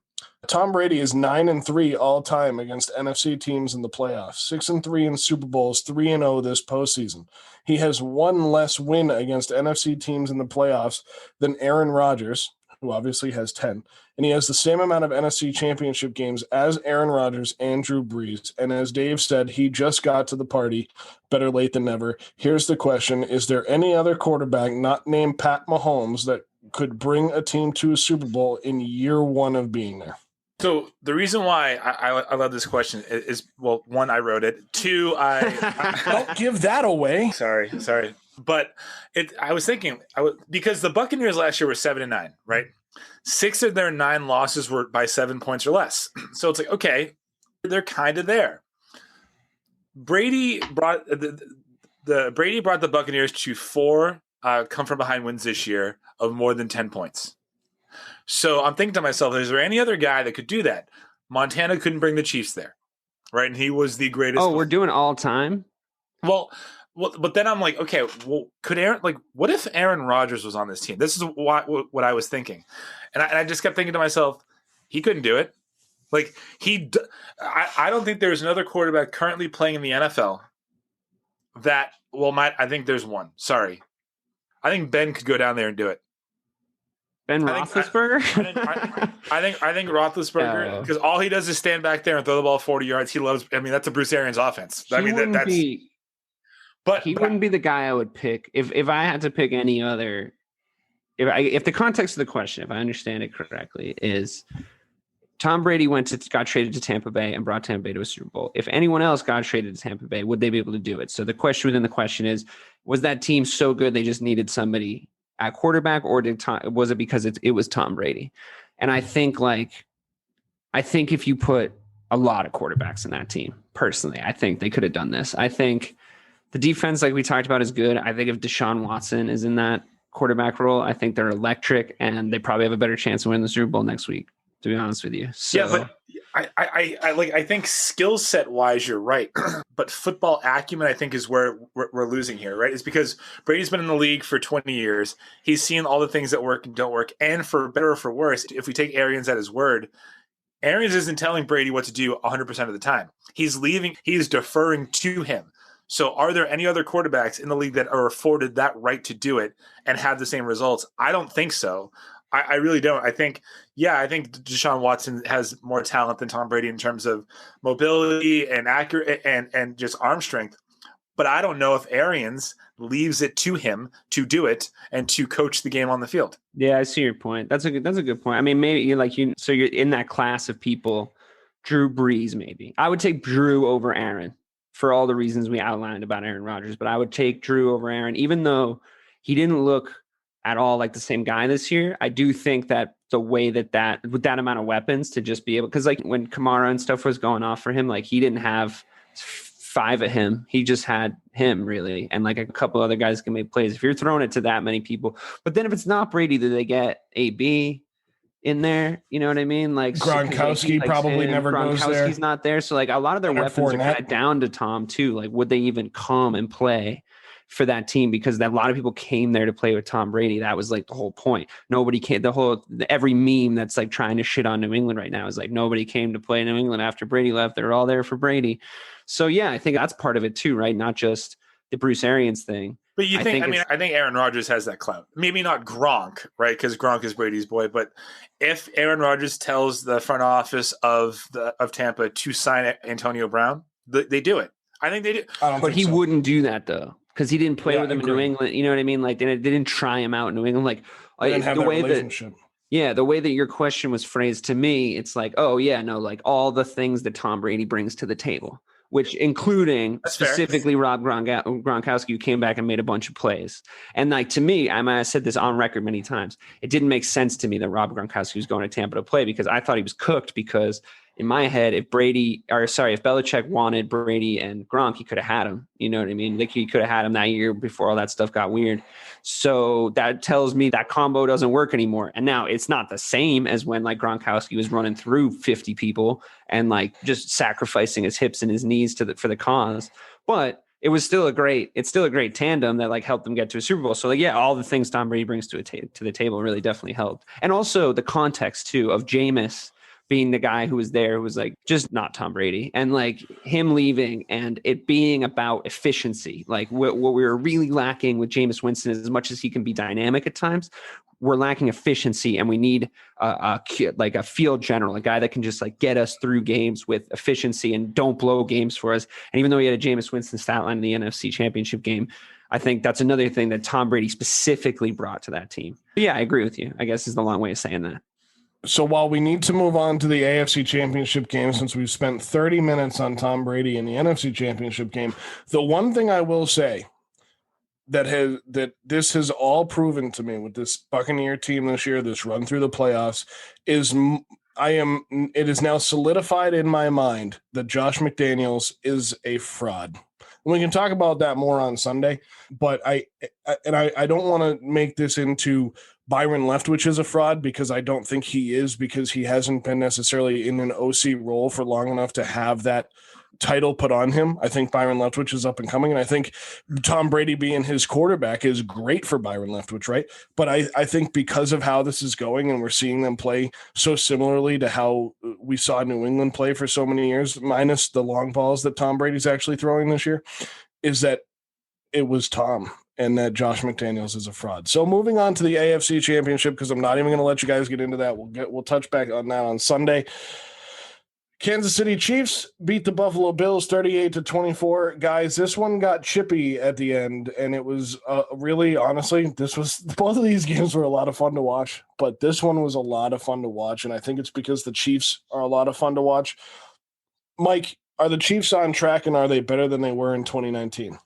Tom Brady is 9-3 all time against NFC teams in the playoffs, 6-3 in Super Bowls, 3-0 this postseason. He has one less win against NFC teams in the playoffs than Aaron Rodgers, who obviously has 10, and he has the same amount of NFC Championship games as Aaron Rodgers and Drew Brees. And as Dave said, he just got to the party. Better late than never. Here's the question: is there any other quarterback not named Pat Mahomes that could bring a team to a Super Bowl in year one of being there? So the reason why I love this question is, well, one, I wrote it. Two, I don't give that away. Sorry. But I was thinking, because the Buccaneers last year were 7-9, right? 6 of their 9 losses were by 7 points or less. So it's like, okay, they're kind of there. Brady brought the Buccaneers to 4 come from behind wins this year of more than 10 points. So I'm thinking to myself, is there any other guy that could do that? Montana couldn't bring the Chiefs there, right? And he was the greatest. Oh, we're doing all time? Well, but then I'm like, okay, well, what if Aaron Rodgers was on this team? This is what I was thinking. And I just kept thinking to myself, he couldn't do it. Like, I don't think there's another quarterback currently playing in the NFL that, I think there's one. Sorry. I think Ben could go down there and do it. Ben Roethlisberger? I think Roethlisberger, because all he does is stand back there and throw the ball 40 yards. That's a Bruce Arians offense. He wouldn't be the guy I would pick if I had to pick any other. If the context of the question, if I understand it correctly, is Tom Brady got traded to Tampa Bay and brought Tampa Bay to a Super Bowl. If anyone else got traded to Tampa Bay, would they be able to do it? So the question within the question is, was that team so good they just needed somebody at quarterback, or was it because it was Tom Brady? And I think if you put a lot of quarterbacks in that team, personally, I think they could have done this. I think the defense, like we talked about, is good. I think if Deshaun Watson is in that quarterback role. I think they're electric, and they probably have a better chance of winning the Super Bowl next week, to be honest with you. So, yeah, but I think skill set wise, you're right. But football acumen, I think, is where we're losing here, right? It's because Brady's been in the league for 20 years. He's seen all the things that work and don't work. And for better or for worse, if we take Arians at his word, Arians isn't telling Brady what to do 100% of the time. He's deferring to him. So are there any other quarterbacks in the league that are afforded that right to do it and have the same results? I don't think so. I really don't. I think Deshaun Watson has more talent than Tom Brady in terms of mobility and accurate and just arm strength. But I don't know if Arians leaves it to him to do it and to coach the game on the field. Yeah, I see your point. That's a good point. I mean, maybe so you're in that class of people. Drew Brees, maybe. I would take Drew over Aaron for all the reasons we outlined about Aaron Rodgers, but I would take Drew over Aaron, even though he didn't look at all like the same guy this year. I do think that the way that with that amount of weapons to just be able, because like when Kamara and stuff was going off for him, like he didn't have 5 of him. He just had him really. And like a couple other guys can make plays. If you're throwing it to that many people, but then if it's not Brady, do they get AB in there? You know what I mean? Like Gronkowski probably never goes there. Gronkowski's not there. So like a lot of their weapons are kind of down to Tom too. Like would they even come and play for that team? Because a lot of people came there to play with Tom Brady. That was like the whole point. Nobody came. Every meme that's like trying to shit on New England right now is like nobody came to play New England after Brady left. They're all there for Brady. So yeah, I think that's part of it too, right? Not just the Bruce Arians thing. But I think Aaron Rodgers has that clout. Maybe not Gronk, right? Because Gronk is Brady's boy. But if Aaron Rodgers tells the front office of Tampa to sign Antonio Brown, they do it. I think they do. But he wouldn't do that though, because he didn't play with him in New England. You know what I mean? Like they didn't try him out in New England. Like they didn't have that relationship. The way that your question was phrased to me, it's like, oh yeah, no, like all the things that Tom Brady brings to the table, which including specifically Rob Gronkowski, who came back and made a bunch of plays. And like to me, I said this on record many times, it didn't make sense to me that Rob Gronkowski was going to Tampa to play because I thought he was cooked because in my head, if Belichick wanted Brady and Gronk, he could have had him. You know what I mean? Like he could have had him that year before all that stuff got weird. So that tells me that combo doesn't work anymore. And now it's not the same as when like Gronkowski was running through 50 people and like just sacrificing his hips and his knees for the cause. But it's still a great tandem that like helped them get to a Super Bowl. So like, yeah, all the things Tom Brady brings to the table really definitely helped. And also the context too of Jameis being the guy who was there, who was like just not Tom Brady, and like him leaving and it being about efficiency. Like what we were really lacking with Jameis Winston is as much as he can be dynamic at times, we're lacking efficiency, and we need a field general, a guy that can just like get us through games with efficiency and don't blow games for us. And even though he had a Jameis Winston stat line in the NFC Championship game, I think that's another thing that Tom Brady specifically brought to that team. But yeah, I agree with you, I guess is the long way of saying that. So while we need to move on to the AFC Championship game, since we've spent 30 minutes on Tom Brady in the NFC Championship game, the one thing I will say that this has all proven to me with this Buccaneer team this year, this run through the playoffs, is it is now solidified in my mind that Josh McDaniels is a fraud. And we can talk about that more on Sunday, but I don't want to make this into Byron Leftwich is a fraud, because I don't think he is, because he hasn't been necessarily in an OC role for long enough to have that title put on him. I think Byron Leftwich is up and coming, and I think Tom Brady being his quarterback is great for Byron Leftwich, right? But I think because of how this is going, and we're seeing them play so similarly to how we saw New England play for so many years, minus the long balls that Tom Brady's actually throwing this year, is that it was Tom, and that Josh McDaniels is a fraud. So moving on to the AFC Championship, because I'm not even going to let you guys get into that. We'll touch back on that on Sunday. Kansas City Chiefs beat the Buffalo Bills 38-24. Guys, this one got chippy at the end, and it was really, honestly, both of these games were a lot of fun to watch, but this one was a lot of fun to watch, and I think it's because the Chiefs are a lot of fun to watch. Mike, are the Chiefs on track, and are they better than they were in 2019?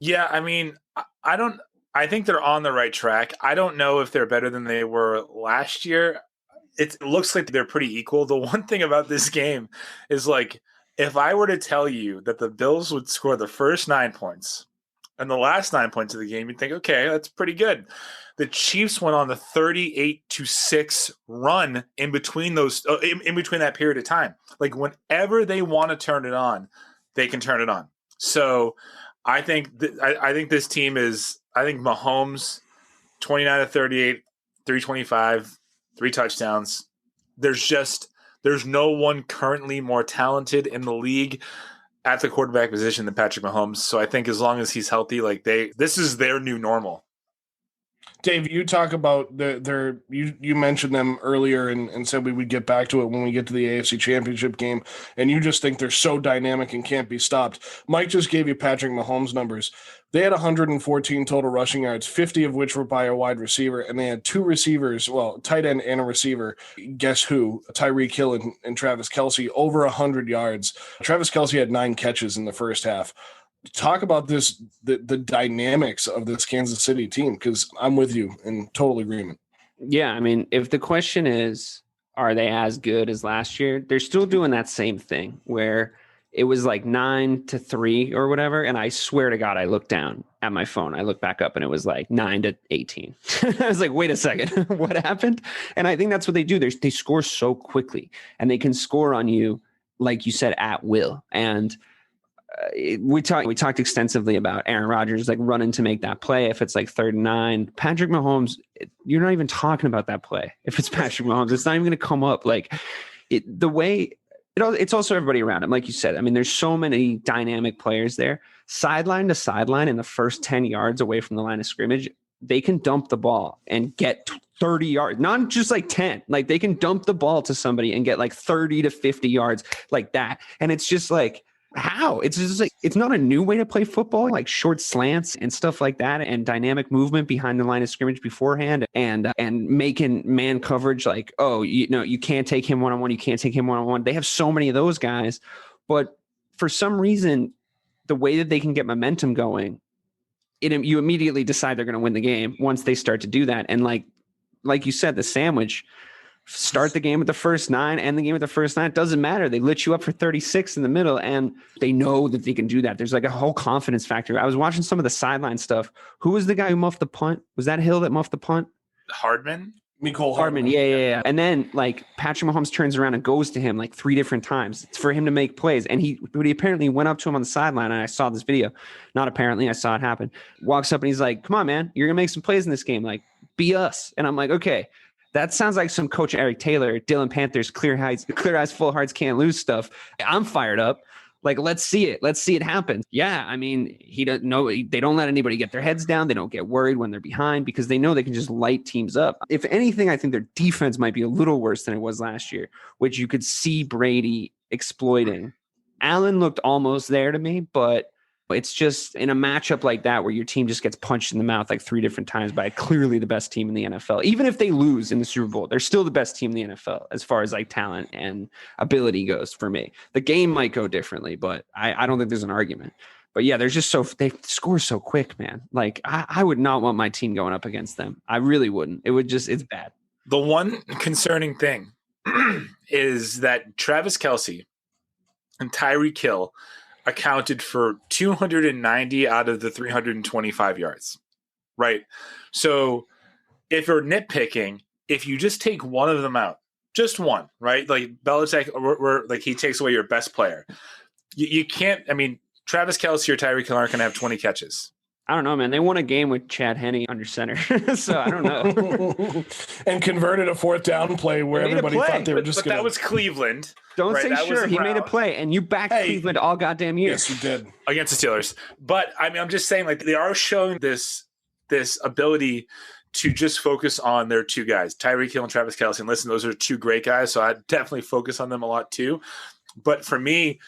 Yeah, I mean, I think they're on the right track. I don't know if they're better than they were last year. It looks like they're pretty equal. The one thing about this game is, like, if I were to tell you that the Bills would score the first 9 points and the last 9 points of the game, you'd think, okay, that's pretty good. The Chiefs went on the 38-6 run in between those, in between that period of time. Like whenever they want to turn it on, they can turn it on. So I think I think this team is. I think Mahomes, 29-38, 325, 3 touchdowns. There's no one currently more talented in the league at the quarterback position than Patrick Mahomes. So I think as long as he's healthy, this is their new normal. Dave, you talk about you mentioned them earlier and said we would get back to it when we get to the AFC Championship game, and you just think they're so dynamic and can't be stopped. Mike just gave you Patrick Mahomes' numbers. They had 114 total rushing yards, 50 of which were by a wide receiver, and they had 2 receivers, tight end and a receiver. Guess who? Tyreek Hill and Travis Kelce, over 100 yards. Travis Kelce had 9 catches in the first half. Talk about the dynamics of this Kansas City team, because I'm with you in total agreement. Yeah, I mean, if the question is, are they as good as last year? They're still doing that same thing where it was like 9-3 or whatever. And I swear to God, I looked down at my phone. I looked back up and it was like 9-18. I was like, wait a second, what happened? And I think that's what they do. They score so quickly and they can score on you, like you said, at will. And we talked extensively about Aaron Rodgers like running to make that play if it's like 3rd and 9. Patrick Mahomes, you're not even talking about that play. If it's Patrick Mahomes, it's not even going to come up. Like it's also everybody around him, like you said. I mean, there's so many dynamic players there. Sideline to sideline in the first 10 yards away from the line of scrimmage, they can dump the ball and get 30 yards, not just like 10. Like they can dump the ball to somebody and get like 30 to 50 yards like that. And it's just like, how? It's just like, it's not a new way to play football, like short slants and stuff like that, and dynamic movement behind the line of scrimmage beforehand, and making man coverage like, oh, you can't take him one-on-one, you can't take him one-on-one. They have so many of those guys, but for some reason, the way that they can get momentum going, you immediately decide they're going to win the game once they start to do that. And like you said, the sandwich. Start the game with the first 9, end the game with the first 9. It doesn't matter. They lit you up for 36 in the middle, and they know that they can do that. There's like a whole confidence factor. I was watching some of the sideline stuff. Who was the guy who muffed the punt? Was that Hill that muffed the punt? Hardman? Mecole Hardman. Yeah. And then like Patrick Mahomes turns around and goes to him like 3 different times. It's for him to make plays. And he apparently went up to him on the sideline, and I saw this video. Not apparently, I saw it happen. Walks up and he's like, come on, man. You're going to make some plays in this game. Like, be us. And I'm like, okay. That sounds like some Coach Eric Taylor, Dylan Panthers, clear eyes, full hearts, can't lose stuff. I'm fired up. Like, let's see it. Let's see it happen. Yeah, I mean, he doesn't know. They don't let anybody get their heads down. They don't get worried when they're behind because they know they can just light teams up. If anything, I think their defense might be a little worse than it was last year, which you could see Brady exploiting. Allen looked almost there to me, but it's just in a matchup like that where your team just gets punched in the mouth like 3 different times by clearly the best team in the NFL. Even if they lose in the Super Bowl, they're still the best team in the NFL as far as like talent and ability goes for me. The game might go differently, but I don't think there's an argument. But yeah, they score so quick, man. Like I would not want my team going up against them. I really wouldn't. It's bad. The one concerning thing is that Travis Kelce and Tyreek Hill accounted for 290 out of the 325 yards, right? So if you're nitpicking, if you just take one of them out, just one, right? Like Belichick, like he takes away your best player. You can't, I mean, Travis Kelce or Tyreek Hill aren't going to have 20 catches. I don't know, man. They won a game with Chad Henne under center. So I don't know. And converted a 4th down play where everybody thought they were just going to. That was Cleveland. Don't say sure. He made a play, and you backed Cleveland all goddamn year. Yes, you did. Against the Steelers. But, I mean, I'm just saying, like, they are showing this ability to just focus on their 2 guys, Tyreek Hill and Travis Kelce. And listen, those are 2 great guys, so I'd definitely focus on them a lot too. But for me,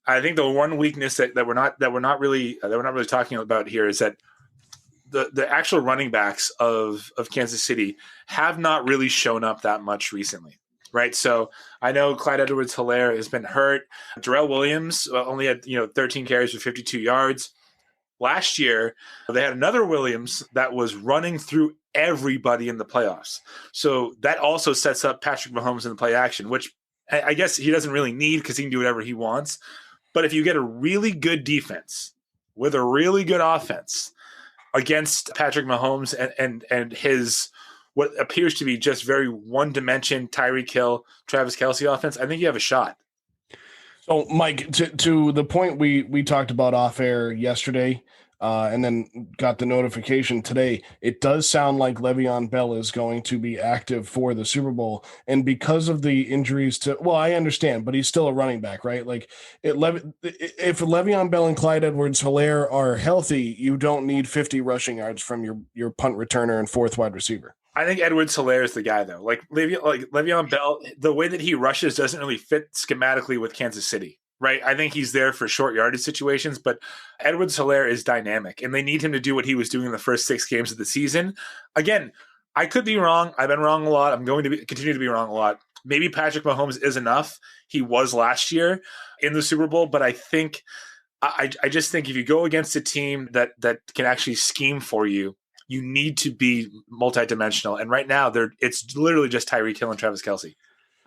I think the one weakness that we're not really talking about here is that the actual running backs of Kansas City have not really shown up that much recently, right? So I know Clyde Edwards-Helaire has been hurt. Darrell Williams only had 13 carries for 52 yards. Last year, they had another Williams that was running through everybody in the playoffs. So that also sets up Patrick Mahomes in the play action, which I guess he doesn't really need because he can do whatever he wants. But if you get a really good defense with a really good offense against Patrick Mahomes and his what appears to be just very one-dimension Tyreek Hill, Travis Kelce offense, I think you have a shot. So, Mike, to the point we talked about off air yesterday, and then got the notification today, it does sound like Le'Veon Bell is going to be active for the Super Bowl. And because of the injuries I understand, but he's still a running back, right? Like if Le'Veon Bell and Clyde Edwards-Helaire are healthy, you don't need 50 rushing yards from your punt returner and fourth wide receiver. I think Edwards-Helaire is the guy, though. Like Le'Veon Bell, the way that he rushes doesn't really fit schematically with Kansas City. Right. I think he's there for short yardage situations, but Edwards-Helaire is dynamic and they need him to do what he was doing in the first 6 games of the season. Again, I could be wrong. I've been wrong a lot. I'm going to continue to be wrong a lot. Maybe Patrick Mahomes is enough. He was last year in the Super Bowl, but I think I just think if you go against a team that can actually scheme for you, you need to be multidimensional. And right now it's literally just Tyreek Hill and Travis Kelce.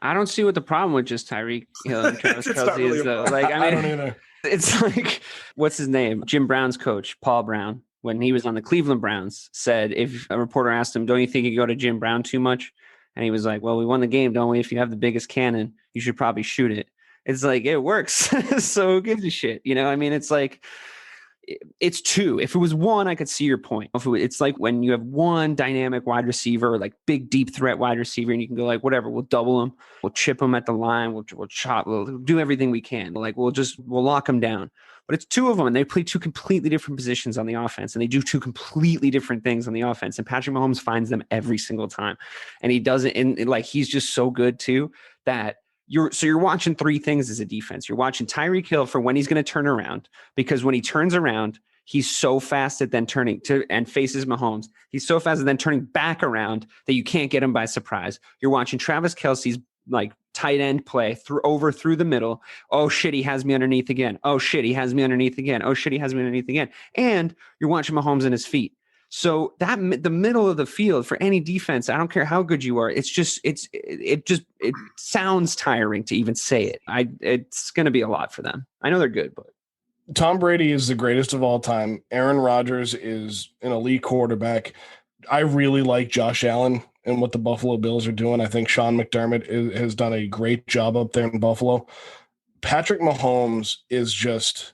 I don't see what the problem with just Tyreek Hill and Travis Kelce really is, though. Like, I don't either. It's like, what's his name? Jim Brown's coach, Paul Brown, when he was on the Cleveland Browns, said if a reporter asked him, don't you think you go to Jim Brown too much? And he was like, well, we won the game, don't we? If you have the biggest cannon, you should probably shoot it. It's like, it works. So who gives a shit? You know, I mean, it's like, it's 2. If it was 1, I could see your point. It's like when you have one dynamic wide receiver, like big deep threat wide receiver, and you can go like, whatever, we'll double him, we'll chip him at the line, we'll chop, we'll do everything we can. Like we'll lock him down. But it's 2 of them, and they play 2 completely different positions on the offense, and they do 2 completely different things on the offense. And Patrick Mahomes finds them every single time, and he does it. And like he's just so good too that. You're watching 3 things as a defense. You're watching Tyreek Hill for when he's going to turn around, because when he turns around, he's so fast at then turning to and faces Mahomes. He's so fast at then turning back around that you can't get him by surprise. You're watching Travis Kelce's like tight end play through the middle. Oh shit, he has me underneath again. Oh shit, he has me underneath again. Oh shit, he has me underneath again. And you're watching Mahomes in his feet. So that the middle of the field for any defense, I don't care how good you are. It sounds tiring to even say it. It's going to be a lot for them. I know they're good, but Tom Brady is the greatest of all time. Aaron Rodgers is an elite quarterback. I really like Josh Allen and what the Buffalo Bills are doing. I think Sean McDermott has done a great job up there in Buffalo. Patrick Mahomes is just...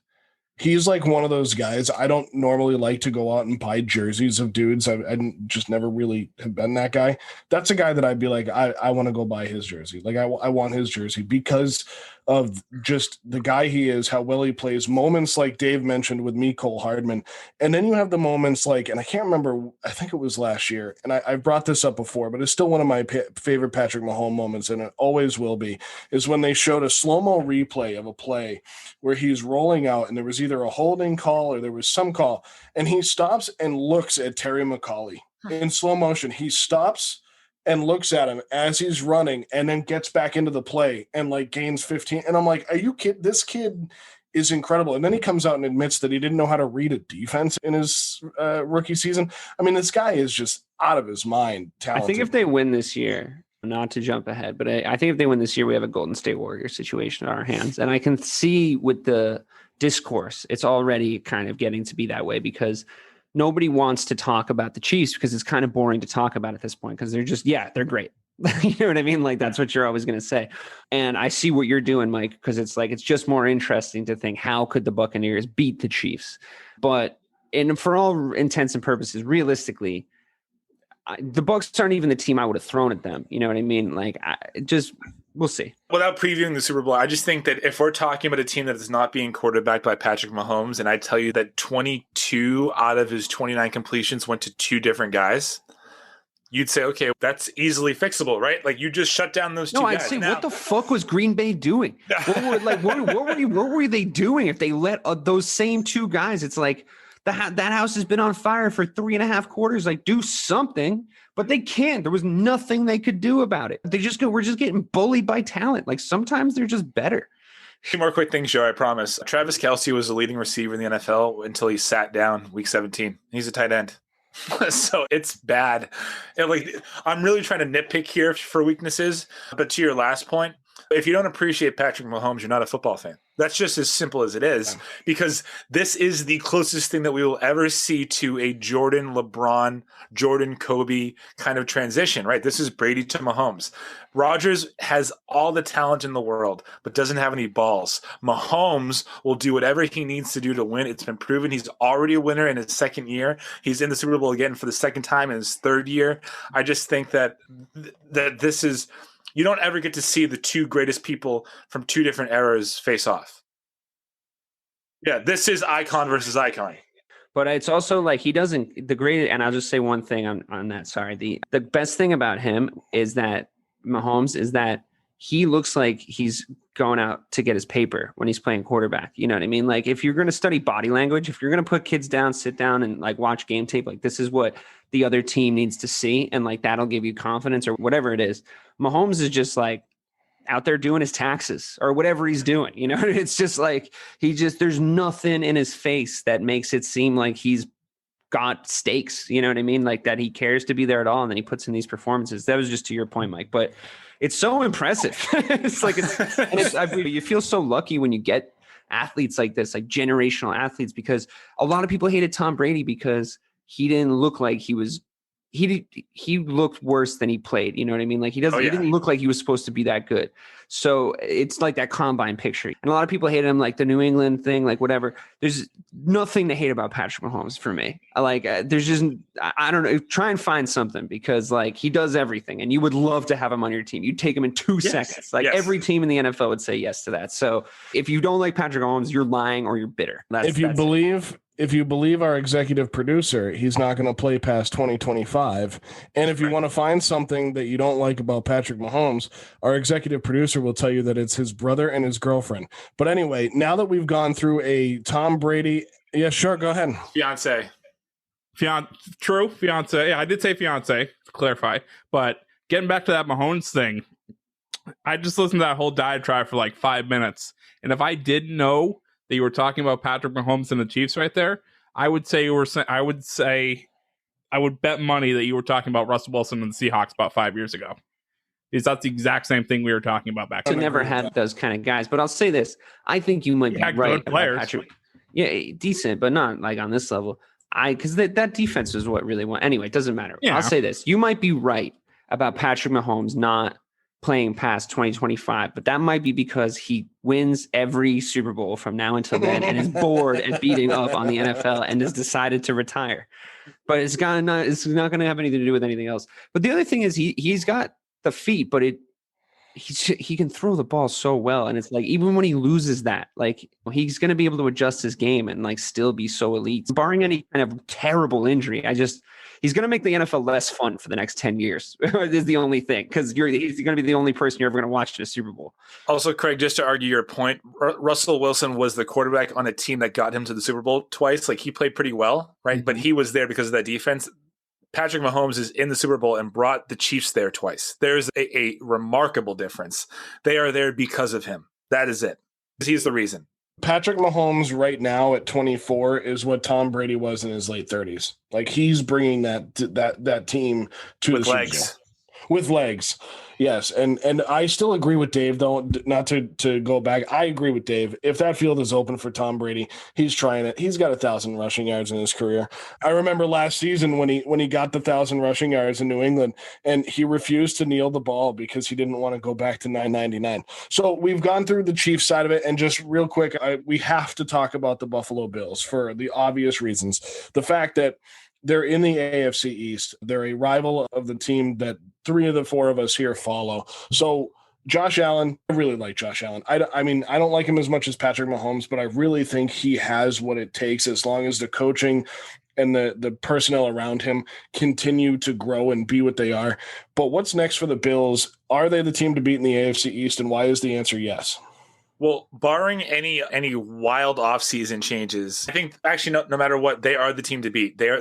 He's like one of those guys. I don't normally like to go out and buy jerseys of dudes. I just never really have been that guy. That's a guy that I'd be like, I want to go buy his jersey. Like I want his jersey because of just the guy he is, how well he plays, moments like Dave mentioned with Mecole Hardman. And then you have the moments like, and I can't remember, I think it was last year, and I've brought this up before, but it's still one of my favorite Patrick Mahomes moments, and it always will be, is when they showed a slow-mo replay of a play where he's rolling out, and there was either a holding call or there was some call, and he stops and looks at Terry McAuley in slow motion. He stops and looks at him as he's running and then gets back into the play and like gains 15. And I'm like, are you kidding? This kid is incredible. And then he comes out and admits that he didn't know how to read a defense in his rookie season. I mean, this guy is just out of his mind talented. I think if they win this year, not to jump ahead, but I think if they win this year, we have a Golden State Warriors situation on our hands. And I can see with the discourse, it's already kind of getting to be that way because nobody wants to talk about the Chiefs because it's kind of boring to talk about at this point because they're just, they're great. You know what I mean? Like, that's what you're always going to say. And I see what you're doing, Mike, because it's like, it's just more interesting to think, how could the Buccaneers beat the Chiefs? But for all intents and purposes, realistically, the Bucs aren't even the team I would have thrown at them. You know what I mean? Like, we'll see. Without previewing the Super Bowl, I just think that if we're talking about a team that is not being quarterbacked by Patrick Mahomes, and I tell you that 22 out of his 29 completions went to 2 different guys, you'd say, okay, that's easily fixable, right? Like, you just shut down those 2 guys. No, I'd say, what the fuck was Green Bay doing? What were they doing if they let those same 2 guys? It's like, that house has been on fire for 3.5 quarters. Like, do something, but they can't. There was nothing they could do about it. We're just getting bullied by talent. Like, sometimes they're just better. 2 more quick things, Joe, I promise. Travis Kelce was the leading receiver in the NFL until he sat down week 17. He's a tight end. So it's bad. And like, I'm really trying to nitpick here for weaknesses. But to your last point, if you don't appreciate Patrick Mahomes, you're not a football fan. That's just as simple as it is, because this is the closest thing that we will ever see to a Jordan, LeBron, Jordan, Kobe kind of transition, right? This is Brady to Mahomes. Rodgers has all the talent in the world, but doesn't have any balls. Mahomes will do whatever he needs to do to win. It's been proven. He's already a winner in his second year. He's in the Super Bowl again for the second time in his third year. I just think that this is, you don't ever get to see the two greatest people from two different eras face off. Yeah, this is icon versus icon. But it's also like he doesn't, the great, and I'll just say one thing on that. Sorry. The best thing about him is that Mahomes is that he looks like he's going out to get his paper when he's playing quarterback. You know what I mean? Like if you're going to study body language, if you're going to put kids down, sit down and like watch game tape, like this is what the other team needs to see. And like, that'll give you confidence or whatever it is. Mahomes is just like out there doing his taxes or whatever he's doing. You know, it's just like, there's nothing in his face that makes it seem like he's got stakes, you know what I mean? Like that he cares to be there at all. And then he puts in these performances. That was just to your point, Mike, but it's so impressive. It's like, you feel so lucky when you get athletes like this, like generational athletes, because a lot of people hated Tom Brady because he didn't look like he was, he looked worse than he played. You know what I mean? Like he didn't look like he was supposed to be that good. So it's like that combine picture. And a lot of people hated him, like the New England thing, like whatever. There's nothing to hate about Patrick Mahomes for me. Like there's just, I don't know, try and find something because like he does everything and you would love to have him on your team. You'd take him in 2 seconds. Like every team in the NFL would say yes to that. So if you don't like Patrick Mahomes, you're lying or you're bitter. If you believe our executive producer, he's not going to play past 2025. And if you want to find something that you don't like about Patrick Mahomes, our executive producer will tell you that it's his brother and his girlfriend. But anyway, now that we've gone through a Tom Brady, yeah, sure, go ahead. Fiance. True, fiance. Yeah, I did say fiance, to clarify. But getting back to that Mahomes thing, I just listened to that whole diatribe for like 5 minutes. And if I didn't know that you were talking about Patrick Mahomes and the Chiefs right there, I would bet money that you were talking about Russell Wilson and the Seahawks about 5 years ago. Because that's the exact same thing we were talking about back then. Never had those kind of guys. But I'll say this. I think you might be right about Patrick. Yeah, decent, but not like on this level. Because that defense is what really won. Anyway, it doesn't matter. Yeah. I'll say this. You might be right about Patrick Mahomes not playing past 2025, but that might be because he wins every Super Bowl from now until then and is bored and beating up on the NFL and has decided to retire. But it's not going to have anything to do with anything else. But the other thing is he's got the feet, but he can throw the ball so well. And it's like, even when he loses that, like he's going to be able to adjust his game and like still be so elite, barring any kind of terrible injury. He's going to make the NFL less fun for the next 10 years is the only thing. Cause he's going to be the only person you're ever going to watch in a Super Bowl. Also, Craig, just to argue your point, Russell Wilson was the quarterback on a team that got him to the Super Bowl twice. Like he played pretty well, right? Mm-hmm. But he was there because of that defense. Patrick Mahomes is in the Super Bowl and brought the Chiefs there twice. There's a remarkable difference. They are there because of him. That is it. He's the reason. Patrick Mahomes right now at 24 is what Tom Brady was in his late 30s. Like he's bringing that team to with the legs. Super Bowl. With legs. Yes. And I still agree with Dave, though, not to go back. I agree with Dave. If that field is open for Tom Brady, he's trying it. He's got 1,000 rushing yards in his career. I remember last season when he got the 1,000 rushing yards in New England and he refused to kneel the ball because he didn't want to go back to 999. So we've gone through the Chiefs side of it. And just real quick, we have to talk about the Buffalo Bills for the obvious reasons. The fact that they're in the AFC East. They're a rival of the team that 3 of the 4 of us here follow. So Josh Allen, I really like Josh Allen. I mean, I don't like him as much as Patrick Mahomes, but I really think he has what it takes as long as the coaching and the personnel around him continue to grow and be what they are. But what's next for the Bills? Are they the team to beat in the AFC East? And why is the answer yes? Well, barring any wild offseason changes, I think actually no matter what, they are the team to beat. They are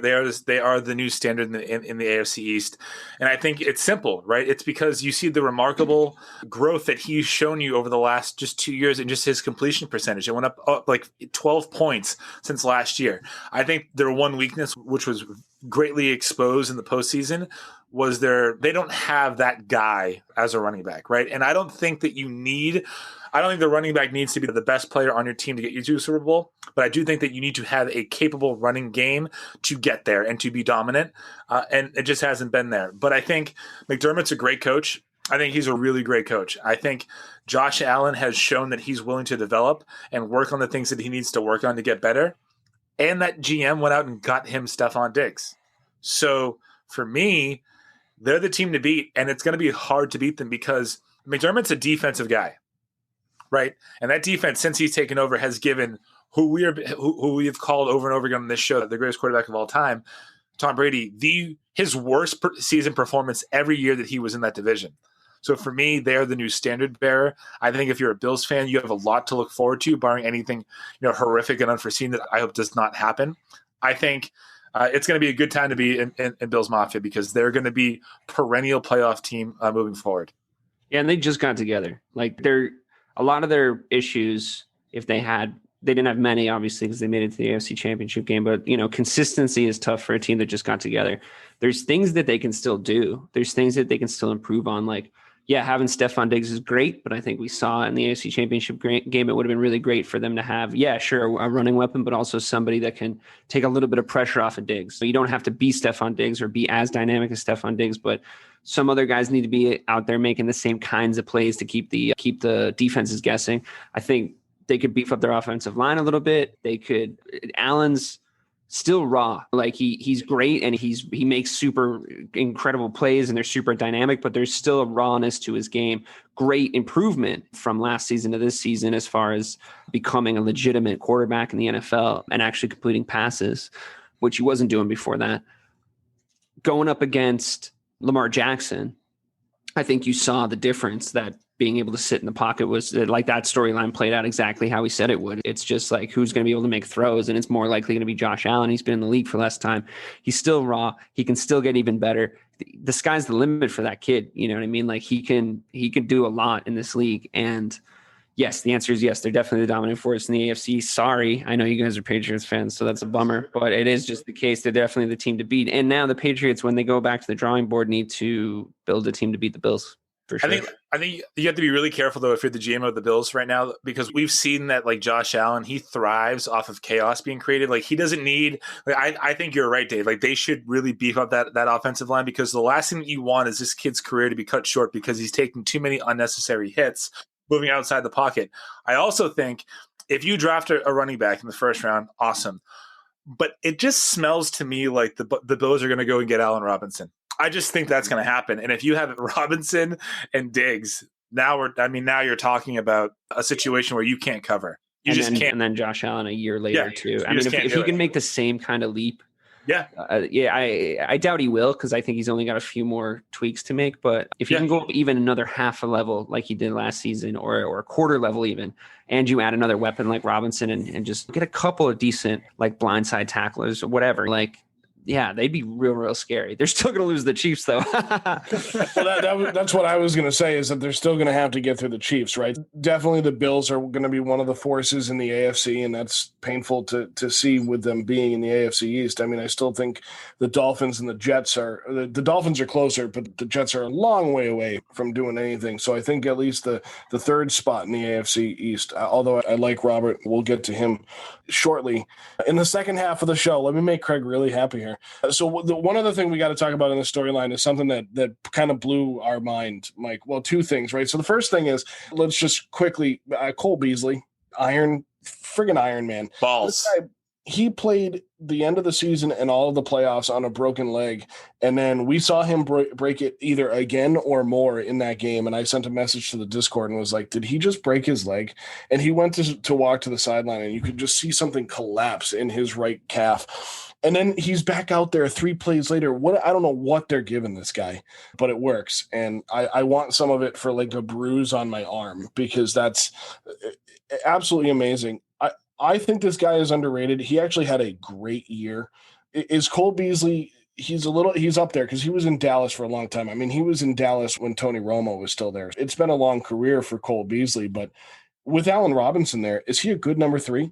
the new standard in the AFC East, and I think it's simple, right? It's because you see the remarkable growth that he's shown you over the last just 2 years and just his completion percentage. It went up like 12 points since last year. I think their one weakness, which was greatly exposed in the postseason was they don't have that guy as a running back, right? And I don't think the running back needs to be the best player on your team to get you to a Super Bowl, but I do think that you need to have a capable running game to get there and to be dominant, and it just hasn't been there. But I think McDermott's a great coach. I think he's a really great coach. I think Josh Allen has shown that he's willing to develop and work on the things that he needs to work on to get better, and that GM went out and got him Stephon Diggs. So for me, they're the team to beat, and it's going to be hard to beat them because McDermott's a defensive guy, right? And that defense, since he's taken over, has given who we have called over and over again on this show the greatest quarterback of all time, Tom Brady, his worst season performance every year that he was in that division. So for me, they're the new standard bearer. I think if you're a Bills fan, you have a lot to look forward to, barring anything horrific and unforeseen that I hope does not happen. I think it's going to be a good time to be in Bills Mafia because they're going to be perennial playoff team moving forward. Yeah, and they just got together. Like a lot of their issues, if they didn't have many, obviously, because they made it to the AFC Championship game. But, consistency is tough for a team that just got together. There's things that they can still do. There's things that they can still improve on. Like, yeah, having Stephon Diggs is great, but I think we saw in the AFC Championship game, it would have been really great for them to have, a running weapon, but also somebody that can take a little bit of pressure off of Diggs. So you don't have to be Stephon Diggs or be as dynamic as Stephon Diggs, but some other guys need to be out there making the same kinds of plays to keep the defenses guessing. I think they could beef up their offensive line a little bit. Allen's still raw. Like he's great and he makes super incredible plays and they're super dynamic, but there's still a rawness to his game. Great improvement from last season to this season as far as becoming a legitimate quarterback in the NFL and actually completing passes, which he wasn't doing before that. Going up against Lamar Jackson, I think you saw the difference that being able to sit in the pocket was like that storyline played out exactly how he said it would. It's just like who's going to be able to make throws, and it's more likely going to be Josh Allen. He's been in the league for less time. He's still raw. He can still get even better. The sky's the limit for that kid. You know what I mean? Like he can do a lot in this league. And yes, the answer is yes. They're definitely the dominant force in the AFC. Sorry, I know you guys are Patriots fans, so that's a bummer, but it is just the case. They're definitely the team to beat. And now the Patriots, when they go back to the drawing board, need to build a team to beat the Bills. For sure. I think you have to be really careful though if you're the GM of the Bills right now, because we've seen that like Josh Allen, he thrives off of chaos being created. Like he doesn't need. Like I think you're right, Dave. Like they should really beef up that offensive line because the last thing that you want is this kid's career to be cut short because he's taking too many unnecessary hits moving outside the pocket. I also think if you draft a running back in the first round, awesome, but it just smells to me like the Bills are going to go and get Allen Robinson. I just think that's going to happen. And if you have Robinson and Diggs, now you're talking about a situation where you can't cover. You just can't. And then Josh Allen a year later too. I mean, if he can make the same kind of leap, I doubt he will because I think he's only got a few more tweaks to make. But if he can go up even another half a level like he did last season, or a quarter level even, and you add another weapon like Robinson and just get a couple of decent like blindside tacklers or whatever, like. Yeah, they'd be real, real scary. They're still going to lose the Chiefs, though. Well, that's what I was going to say is that they're still going to have to get through the Chiefs, right? Definitely the Bills are going to be one of the forces in the AFC, and that's painful to see with them being in the AFC East. I mean, I still think the Dolphins and the Jets the Dolphins are closer, but the Jets are a long way away from doing anything. So I think at least the third spot in the AFC East, although I like Robert, we'll get to him shortly. In the second half of the show, let me make Craig really happy here. So the one other thing we got to talk about in the storyline is something that kind of blew our mind, Mike. Well, two things, right? So the first thing is, let's just quickly, Cole Beasley, friggin' Iron Man. Balls. This guy, he played the end of the season and all of the playoffs on a broken leg. And then we saw him break it either again or more in that game. And I sent a message to the Discord and was like, did he just break his leg? And he went to walk to the sideline and you could just see something collapse in his right calf. And then he's back out there 3 plays later. I don't know what they're giving this guy, but it works. And I want some of it for like a bruise on my arm because that's absolutely amazing. I think this guy is underrated. He actually had a great year. Is Cole Beasley? He's up there because he was in Dallas for a long time. I mean, he was in Dallas when Tony Romo was still there. It's been a long career for Cole Beasley, but with Allen Robinson there, is he a good number 3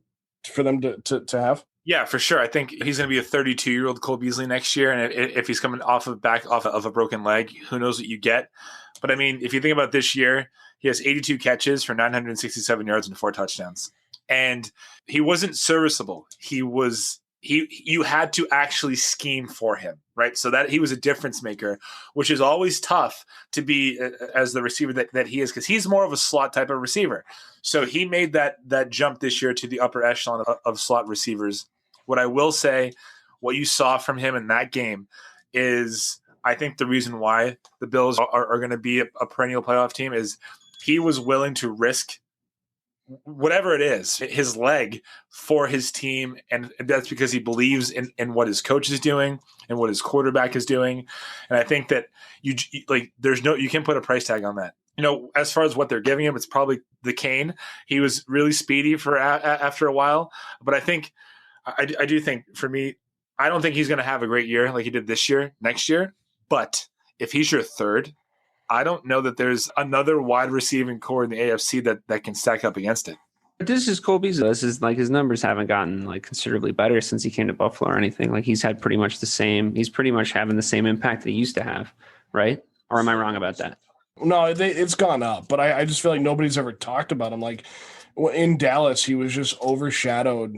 for them to have? Yeah, for sure. I think he's going to be a 32-year-old Cole Beasley next year, and if he's coming off of a broken leg, who knows what you get. But I mean, if you think about this year, he has 82 catches for 967 yards and 4 touchdowns, and he wasn't serviceable. You had to actually scheme for him, right? So that he was a difference maker, which is always tough to be as the receiver that he is, because he's more of a slot type of receiver. So he made that jump this year to the upper echelon of slot receivers. What I will say, what you saw from him in that game is, I think the reason why the Bills are going to be a perennial playoff team is he was willing to risk whatever it is, his leg, for his team. And that's because he believes in what his coach is doing and what his quarterback is doing. And I think that you can't put a price tag on that. As far as what they're giving him, it's probably the cane. He was really speedy for after a while, but I do think, for me, I don't think he's going to have a great year like he did next year. But if he's your third, I don't know that there's another wide receiving core in the AFC that can stack up against it. This is Cole Beasley. This is like his numbers haven't gotten like considerably better since he came to Buffalo or anything. Like he's had pretty much the same. He's pretty much having the same impact that he used to have, right? Or am I wrong about that? No, it's gone up, but I just feel like nobody's ever talked about him. Like in Dallas, he was just overshadowed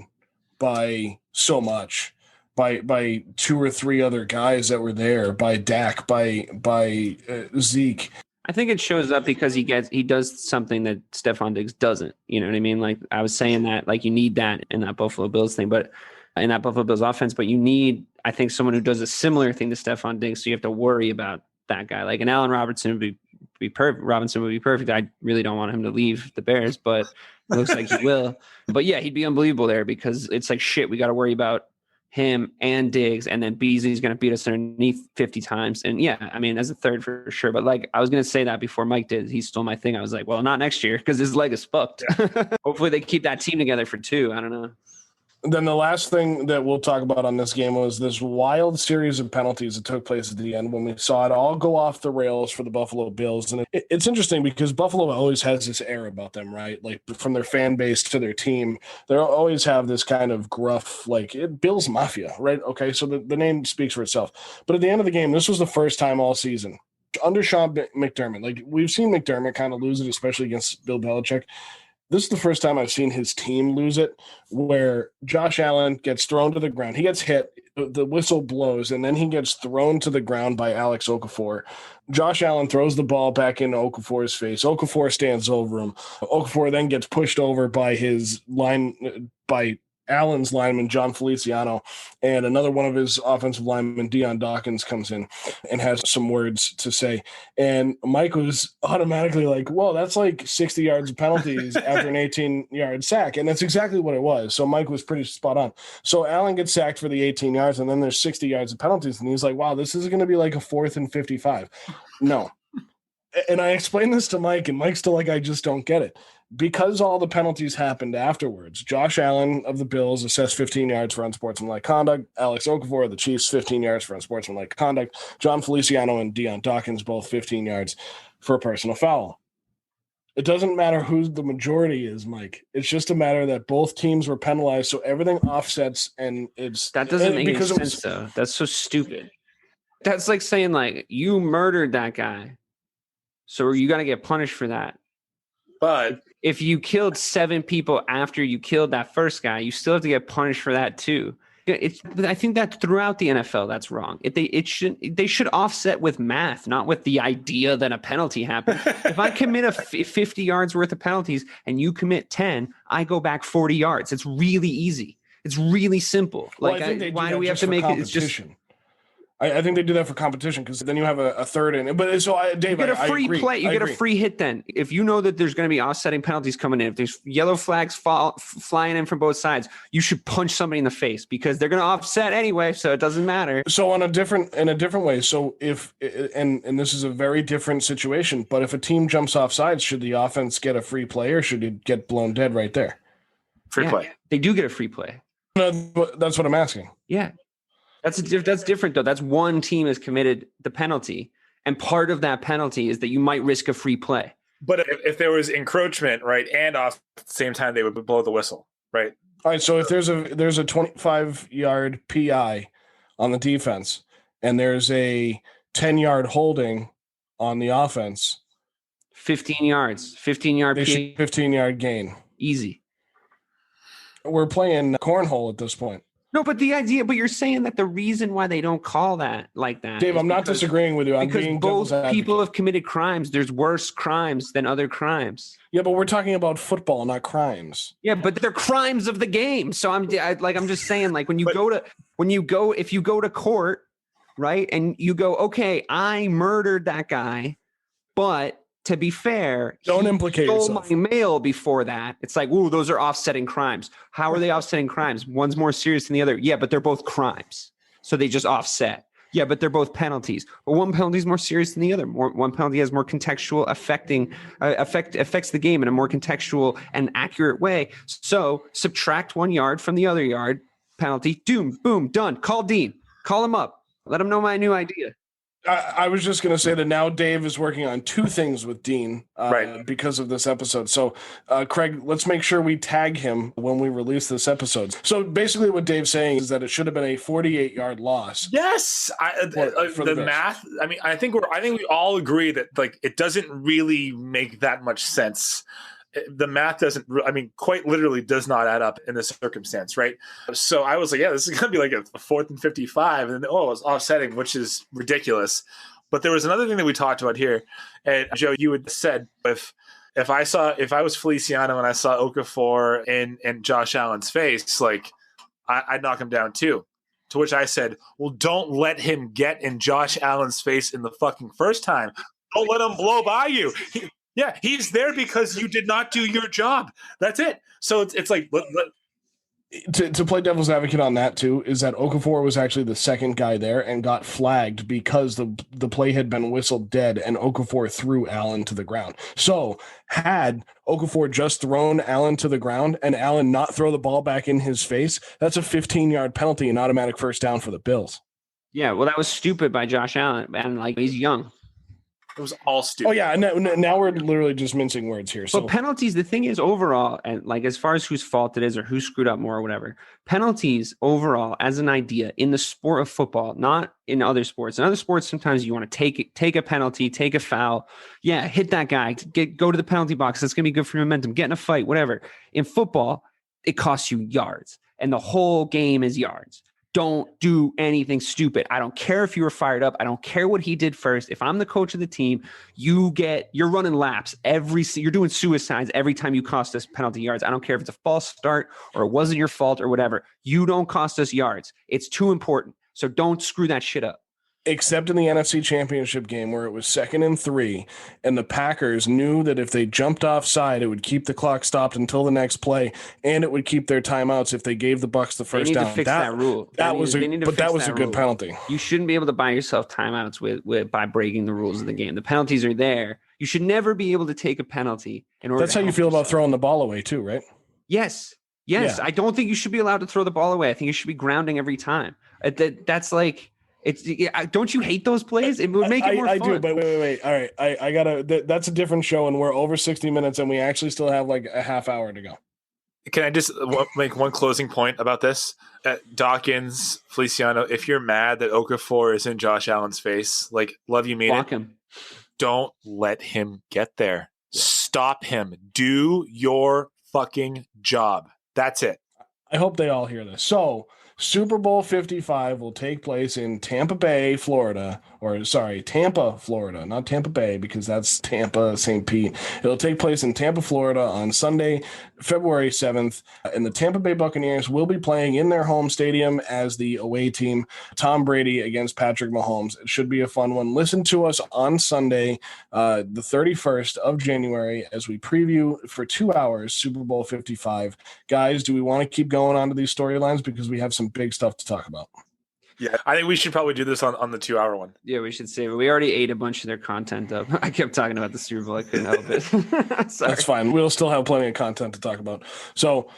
by so much, by 2 or 3 other guys that were there, by Dak, by Zeke. I think it shows up because he does something that Stephon Diggs doesn't. You know what I mean? Like I was saying that, like you need that in that Buffalo Bills thing, but in that Buffalo Bills offense, but you need, I think, someone who does a similar thing to Stephon Diggs. So you have to worry about that guy. Like an Allen Robinson would be perfect. Robinson would be perfect. I really don't want him to leave the Bears, but it looks like he will. But yeah, he'd be unbelievable there because it's like, shit, we got to worry about him and Diggs, and then Beasley's going to beat us underneath 50 times. And yeah, I mean, as a third for sure. But like, I was going to say that before Mike did. He stole my thing. I was like, well, not next year because his leg is fucked. Yeah. Hopefully they keep that team together for 2. I don't know. Then the last thing that we'll talk about on this game was this wild series of penalties that took place at the end when we saw it all go off the rails for the Buffalo Bills. And it's interesting because Buffalo always has this air about them, right? Like from their fan base to their team, they always have this kind of gruff, like Bills Mafia, right? Okay, so the name speaks for itself. But at the end of the game, this was the first time all season under Sean McDermott. Like we've seen McDermott kind of lose it, especially against Bill Belichick. This is the first time I've seen his team lose it, where Josh Allen gets thrown to the ground. He gets hit, the whistle blows, and then he gets thrown to the ground by Alex Okafor. Josh Allen throws the ball back into Okafor's face. Okafor stands over him. Okafor then gets pushed over by Allen's lineman, John Feliciano, and another one of his offensive linemen, Deion Dawkins, comes in and has some words to say. And Mike was automatically like, well, that's like 60 yards of penalties after an 18-yard sack. And that's exactly what it was. So Mike was pretty spot on. So Allen gets sacked for the 18 yards, and then there's 60 yards of penalties. And he's like, wow, this is going to be like a 4th and 55. No. And I explained this to Mike, and Mike's still like, I just don't get it. Because all the penalties happened afterwards, Josh Allen of the Bills assessed 15 yards for unsportsmanlike conduct. Alex Okafor of the Chiefs, 15 yards for unsportsmanlike conduct. John Feliciano and Deion Dawkins, both 15 yards for a personal foul. It doesn't matter who the majority is, Mike. It's just a matter that both teams were penalized, so everything offsets, and that doesn't make any sense, though. That's so stupid. That's like saying, like, you murdered that guy, so you got to get punished for that. But if you killed 7 people after you killed that first guy, you still have to get punished for that too. I think that throughout the NFL, that's wrong. They should offset with math, not with the idea that a penalty happened. If I commit 50 yards worth of penalties and you commit 10, I go back 40 yards. It's really easy. It's really simple. Like, why do we have to make it? It's just. I think they do that for competition because then you have a third in. But so, Dave, you get a free play. You get a free hit then. If you know that there's going to be offsetting penalties coming in, if there's yellow flags flying in from both sides, you should punch somebody in the face because they're going to offset anyway, so it doesn't matter. So in a different way. So if and this is a very different situation, but if a team jumps off sides, should the offense get a free play or should it get blown dead right there? Free play. They do get a free play. No, that's what I'm asking. Yeah. That's different, though. That's one team has committed the penalty, and part of that penalty is that you might risk a free play. But if there was encroachment, right, and off at the same time, they would blow the whistle. Right. All right. So if there's a 25-yard PI on the defense and there's a 10-yard holding on the offense, 15 yards, 15-yard 15-yard gain. Easy. We're playing cornhole at this point. No, but you're saying that the reason why they don't call that like that, Dave, I'm not disagreeing with you. I'm because being both people advocate. have committed crimes. There's worse crimes than other crimes. Yeah, but we're talking about football, not crimes. Yeah, but they're crimes of the game. So I'm just saying, like, if you go to court, right, and you go, okay, I murdered that guy, but to be fair, don't implicate stole yourself. my mail before that. It's like, ooh, those are offsetting crimes. How are they offsetting crimes? One's more serious than the other. Yeah, but they're both crimes. So they just offset. Yeah, but they're both penalties. But one penalty is more serious than the other. One penalty has more contextual affects the game in a more contextual and accurate way. So subtract 1 yard from the other yard penalty. Doom, boom, done. Call Dean. Call him up. Let him know my new idea. I was just going to say that now Dave is working on two things with Dean right. because of this episode. So, Craig, let's make sure we tag him when we release this episode. So basically what Dave's saying is that it should have been a 48-yard loss. Yes. For the math. I mean, I think we all agree that like it doesn't really make that much sense. The math quite literally does not add up in this circumstance, right? So I was like, yeah, this is going to be like a 4th and 55. And then, it was offsetting, which is ridiculous. But there was another thing that we talked about here. And Joe, you had said, if I was Feliciano and I saw Okafor in Josh Allen's face, like I'd knock him down too. To which I said, well, don't let him get in Josh Allen's face in the fucking first time. Don't let him blow by you. Yeah, he's there because you did not do your job. That's it. So it's like to play devil's advocate on that too is that Okafor was actually the second guy there and got flagged because the play had been whistled dead and Okafor threw Allen to the ground. So had Okafor just thrown Allen to the ground and Allen not throw the ball back in his face, that's a 15-yard penalty and automatic first down for the Bills. Yeah, well, that was stupid by Josh Allen, and like he's young. It was all stupid. Oh, yeah. Now we're literally just mincing words here. So but penalties, the thing is overall, and like as far as whose fault it is or who screwed up more or whatever, penalties overall as an idea in the sport of football, not in other sports. In other sports, sometimes you want to take a penalty, take a foul. Yeah, hit that guy, go to the penalty box. That's going to be good for your momentum. Get in a fight, whatever. In football, it costs you yards, and the whole game is yards. Don't do anything stupid. I don't care if you were fired up. I don't care what he did first. If I'm the coach of the team, you're running laps you're doing suicides every time you cost us penalty yards. I don't care if it's a false start or it wasn't your fault or whatever. You don't cost us yards. It's too important. So don't screw that shit up. Except in the NFC Championship game where it was 2nd and 3, and the Packers knew that if they jumped offside, it would keep the clock stopped until the next play, and it would keep their timeouts if they gave the Bucs the first down. They need to fix that rule. That was a good penalty. You shouldn't be able to buy yourself timeouts by breaking the rules of the game. The penalties are there. You should never be able to take a penalty in order. That's how you feel about throwing the ball away too, right? Yes. Yeah. I don't think you should be allowed to throw the ball away. I think you should be grounding every time. That's like. Don't you hate those plays? It would make it more fun. I do, but wait. All right, I gotta. That's a different show, and we're over 60 minutes, and we actually still have like a half hour to go. Can I just make one closing point about this? Dawkins, Feliciano, if you're mad that Okafor is in Josh Allen's face, like, love you, mean block it. Him. Don't let him get there. Stop him. Do your fucking job. That's it. I hope they all hear this. So, Super Bowl 55 will take place in Tampa, Florida, not Tampa Bay, because that's Tampa, St. Pete. It'll take place in Tampa, Florida on Sunday, February 7th, and the Tampa Bay Buccaneers will be playing in their home stadium as the away team, Tom Brady against Patrick Mahomes. It should be a fun one. Listen to us on Sunday, the 31st of January, as we preview for 2 hours Super Bowl 55. Guys, do we want to keep going on to these storylines? Because we have some big stuff to talk about. Yeah, I think we should probably do this on the 2 hour one. Yeah, we should save it. We already ate a bunch of their content up. I kept talking about the Super Bowl. I couldn't help it. That's fine. We'll still have plenty of content to talk about. So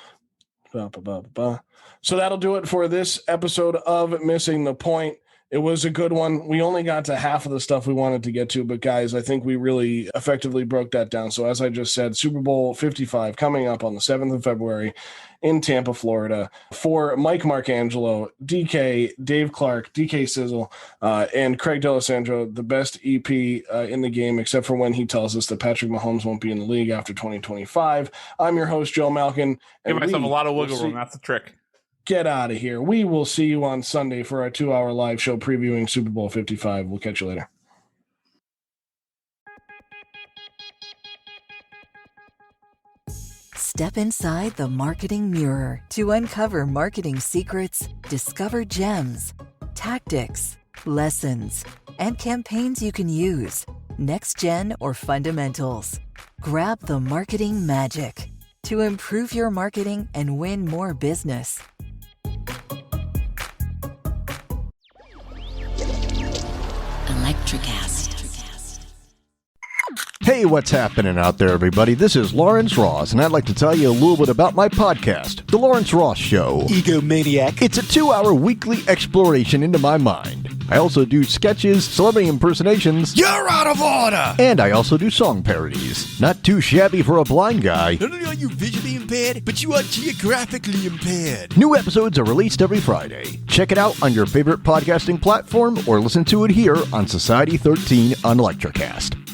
that'll do it for this episode of Missing the Point. It was a good one. We only got to half of the stuff we wanted to get to, but guys, I think we really effectively broke that down. So as I just said, Super Bowl 55 coming up on the 7th of February in Tampa, Florida. For Mike Marcangelo, DK, Dave Clarke, DK Sizzle, and Craig D'Alessandro, the best EP in the game, except for when he tells us that Patrick Mahomes won't be in the league after 2025. I'm your host, Joe Malkin. Give myself a lot of wiggle room. That's the trick. Get out of here. We will see you on Sunday for our 2-hour live show previewing Super Bowl 55. We'll catch you later. Step inside the marketing mirror to uncover marketing secrets, discover gems, tactics, lessons, and campaigns you can use. Next gen or fundamentals. Grab the marketing magic to improve your marketing and win more business. Hey, what's happening out there, everybody? This is Lawrence Ross, and I'd like to tell you a little bit about my podcast, The Lawrence Ross Show. Egomaniac. It's a 2-hour weekly exploration into my mind. I also do sketches, celebrity impersonations. You're out of order! And I also do song parodies. Not too shabby for a blind guy. Not only are you visually impaired, but you are geographically impaired. New episodes are released every Friday. Check it out on your favorite podcasting platform or listen to it here on Society 13 on Electrocast.